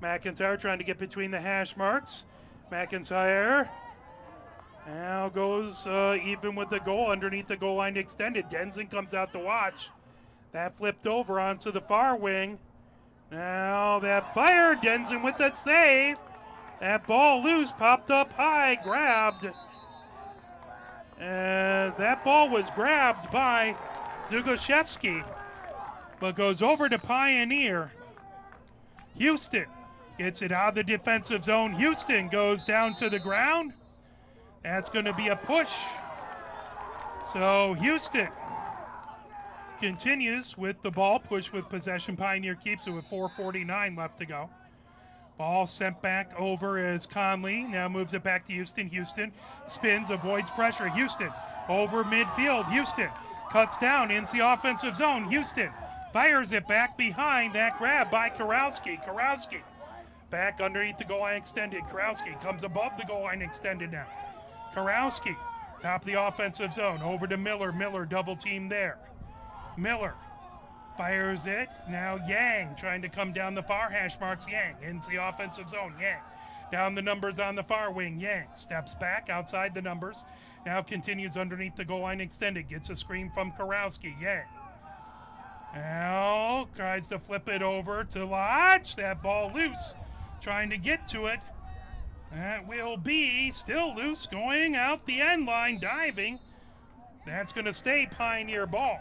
McIntyre trying to get between the hash marks. McIntyre now goes even with the goal, underneath the goal line extended. Denson comes out to watch. That flipped over onto the far wing. Now that fire, Denson with the save. That ball loose, popped up high, grabbed. As that ball was grabbed by Dugoshevsky, but goes over to Pioneer. Houston gets it out of the defensive zone. Houston goes down to the ground. That's going to be a push. So Houston continues with the ball, push with possession. Pioneer keeps it with 4:49 left to go. Ball sent back over as Conley now moves it back to Houston. Houston spins, avoids pressure. Houston over midfield. Houston cuts down into the offensive zone. Houston fires it back behind. That grab by Karowski. Karowski back underneath the goal line extended. Karowski comes above the goal line extended now. Karowski, top of the offensive zone, over to Miller. Miller double team there. Miller fires it. Now Yang trying to come down the far hash marks. Yang into the offensive zone. Yang down the numbers on the far wing. Yang steps back outside the numbers. Now continues underneath the goal line extended. Gets a screen from Karowski. Yang now tries to flip it over to Lodge. That ball loose. Trying to get to it. That will be still loose, going out the end line, diving. That's going to stay Pioneer ball.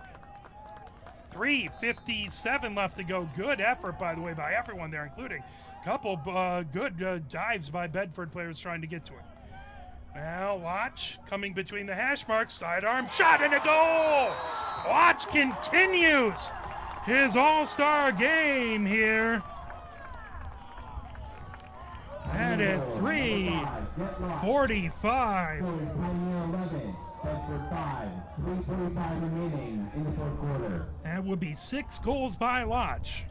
3:57 left to go. Good effort, by the way, by everyone there, including a couple good dives by Bedford players trying to get to it. Now Watch coming between the hash marks, sidearm shot and a goal! Watch continues his all-star game here. And at 3:45. Bedford 5, 3:45 remaining in the fourth quarter. That would be 6 goals by Lodge.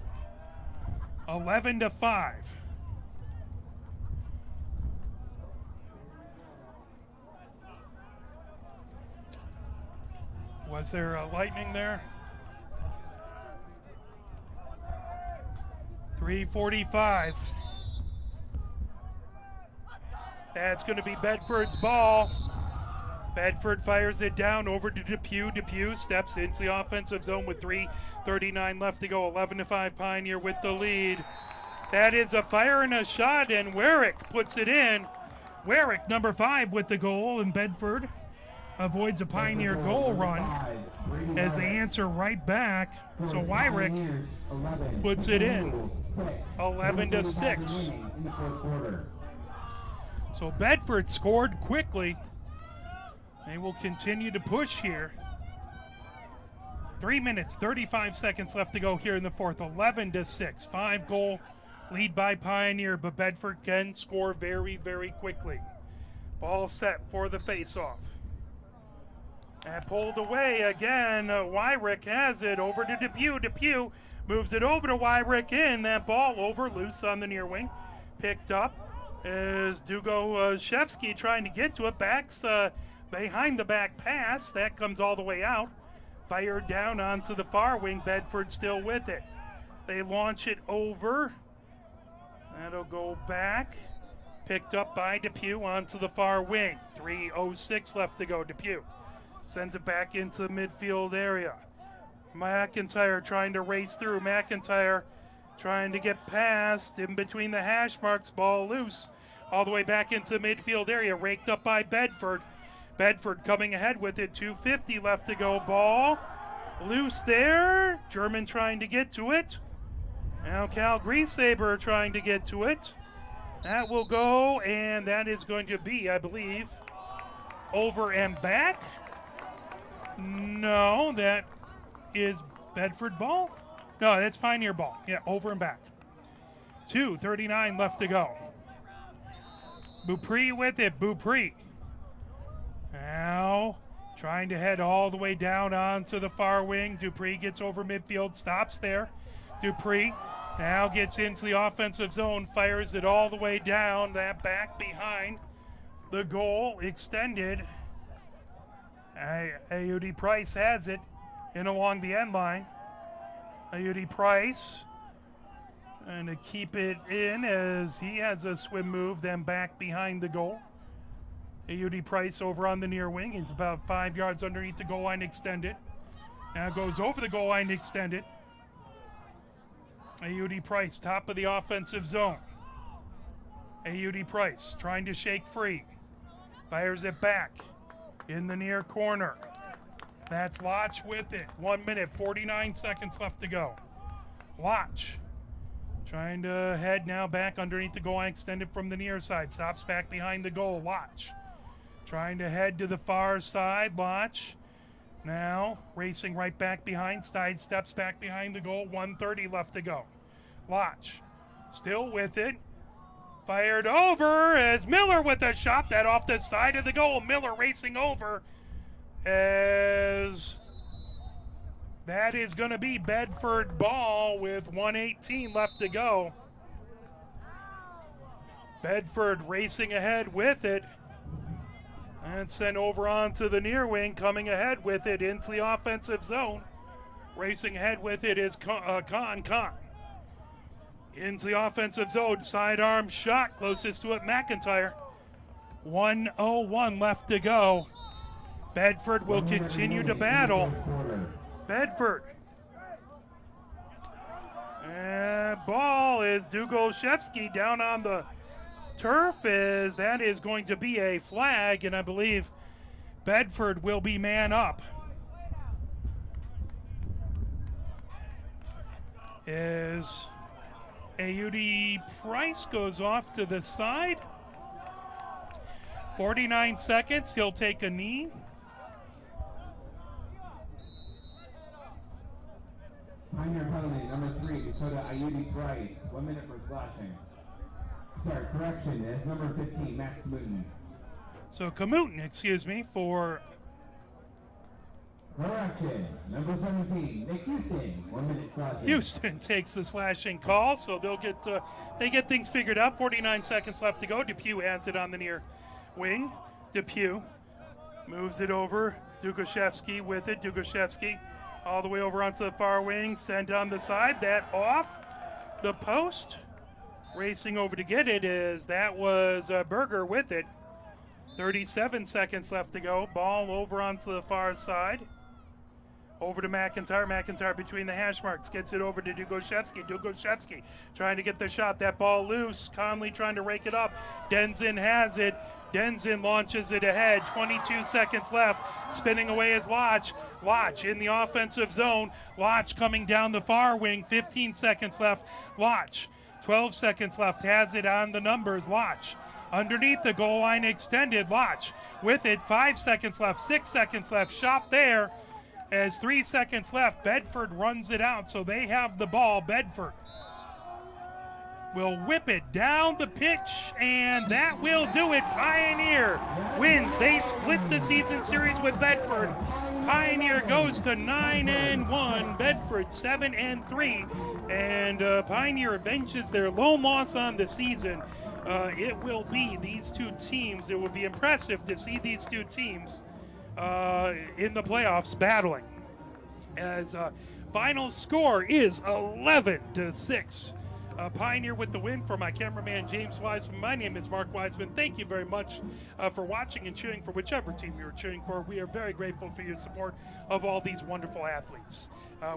11-5. Was there a lightning there? 3:45. That's going to be Bedford's ball. Bedford fires it down over to Depew. Depew steps into the offensive zone with 3:39 left to go. 11-5 Pioneer with the lead. That is a fire and a shot, and Warwick puts it in. Warwick, number 5, with the goal, and Bedford avoids a Pioneer goal run as they answer right back. So Wyrick puts it in. 11-6. So Bedford scored quickly. They will continue to push here. 3 minutes, 35 seconds left to go here in the fourth. 11-6. 5-goal lead by Pioneer, but Bedford can score very, very quickly. Ball set for the face-off. And pulled away again. Wyrick has it over to Depew. Depew moves it over to Wyrick in. That ball over loose on the near wing. Picked up is Dugo Shevsky trying to get to it. Backs behind the back pass. That comes all the way out. Fired down onto the far wing. Bedford still with it. They launch it over. That'll go back. Picked up by Depew onto the far wing. 3:06 left to go. Depew sends it back into the midfield area. McIntyre trying to race through. McIntyre trying to get past in between the hash marks. Ball loose all the way back into the midfield area. Raked up by Bedford. Bedford coming ahead with it. 2:50 left to go. Ball loose there. German trying to get to it. Now Cal Griesaber trying to get to it. That will go, and that is going to be, I believe, over and back. No, that is Bedford ball. No, that's Pioneer ball. Yeah, over and back. 2:39 left to go. Beaupre with it. Beaupre. Now trying to head all the way down onto the far wing. Dupree gets over midfield, stops there. Dupree now gets into the offensive zone, fires it all the way down. That back behind the goal, extended. Ayudi Price has it in along the end line. Ayudi Price and to keep it in as he has a swim move, then back behind the goal. Ayudi Price over on the near wing. He's about 5 yards underneath the goal line extended. Now goes over the goal line extended. Ayudi Price, top of the offensive zone. Ayudi Price trying to shake free. Fires it back in the near corner. That's Lotch with it. 1 minute, 49 seconds left to go. Lotch trying to head now back underneath the goal line extended from the near side. Stops back behind the goal. Lotch trying to head to the far side. Lotch now racing right back behind. Side steps back behind the goal. 1:30 left to go. Lotch still with it. Fired over as Miller with a shot that off the side of the goal. Miller racing over as that is going to be Bedford ball with 1:18 left to go. Bedford racing ahead with it. And sent over onto the near wing, coming ahead with it into the offensive zone. Racing ahead with it is Khan. Into the offensive zone, sidearm shot, closest to it, McIntyre. 1:01 left to go. Bedford will continue to battle. Bedford. And ball is Dugolshevsky down on the turf is that is going to be a flag, and I believe Bedford will be man up. As AUD Price goes off to the side. 49 seconds. He'll take a knee. Pioneer penalty, number 3, Dakota Ayudi Price. 1 minute for slashing. Sorry, correction, it's number 15, Max Kamuten. So Kamuten, excuse me, for... Correction, number 17, Nick Houston. 1 minute slashing. Houston takes the slashing call, so they get things figured out. 49 seconds left to go. Depew has it on the near wing. Depew moves it over. Dugoshevsky with it. Dugoshevsky all the way over onto the far wing. Sent on the side. That off the post. Racing over to get it that was Berger with it. 37 seconds left to go. Ball over onto the far side. Over to McIntyre. McIntyre between the hash marks. Gets it over to Dugoshevsky. Dugoshevsky trying to get the shot. That ball loose. Conley trying to rake it up. Denzin has it. Denzin launches it ahead. 22 seconds left. Spinning away is Lodge. Lodge in the offensive zone. Lodge coming down the far wing. 15 seconds left. Lodge. 12 seconds left. Has it on the numbers. Lodge. Underneath the goal line extended. Lodge with it. 5 seconds left. 6 seconds left. Shot there. As 3 seconds left, Bedford runs it out, so they have the ball. Bedford will whip it down the pitch, and that will do it. Pioneer wins. They split the season series with Bedford. Pioneer goes to 9-1, Bedford 7-3, and Pioneer avenges their lone loss on the season. It will be these two teams. It will be impressive to see these two teams in the playoffs battling, as final score is 11-6. Pioneer with the win. For my cameraman James Wiseman, my name is Mark Wiseman. Thank you very much for watching and cheering for whichever team you're cheering for. We are very grateful for your support of all these wonderful athletes.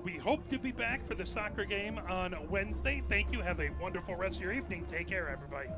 We hope to be back for the soccer game on Wednesday. Thank you. Have a wonderful rest of your evening. Take care, everybody.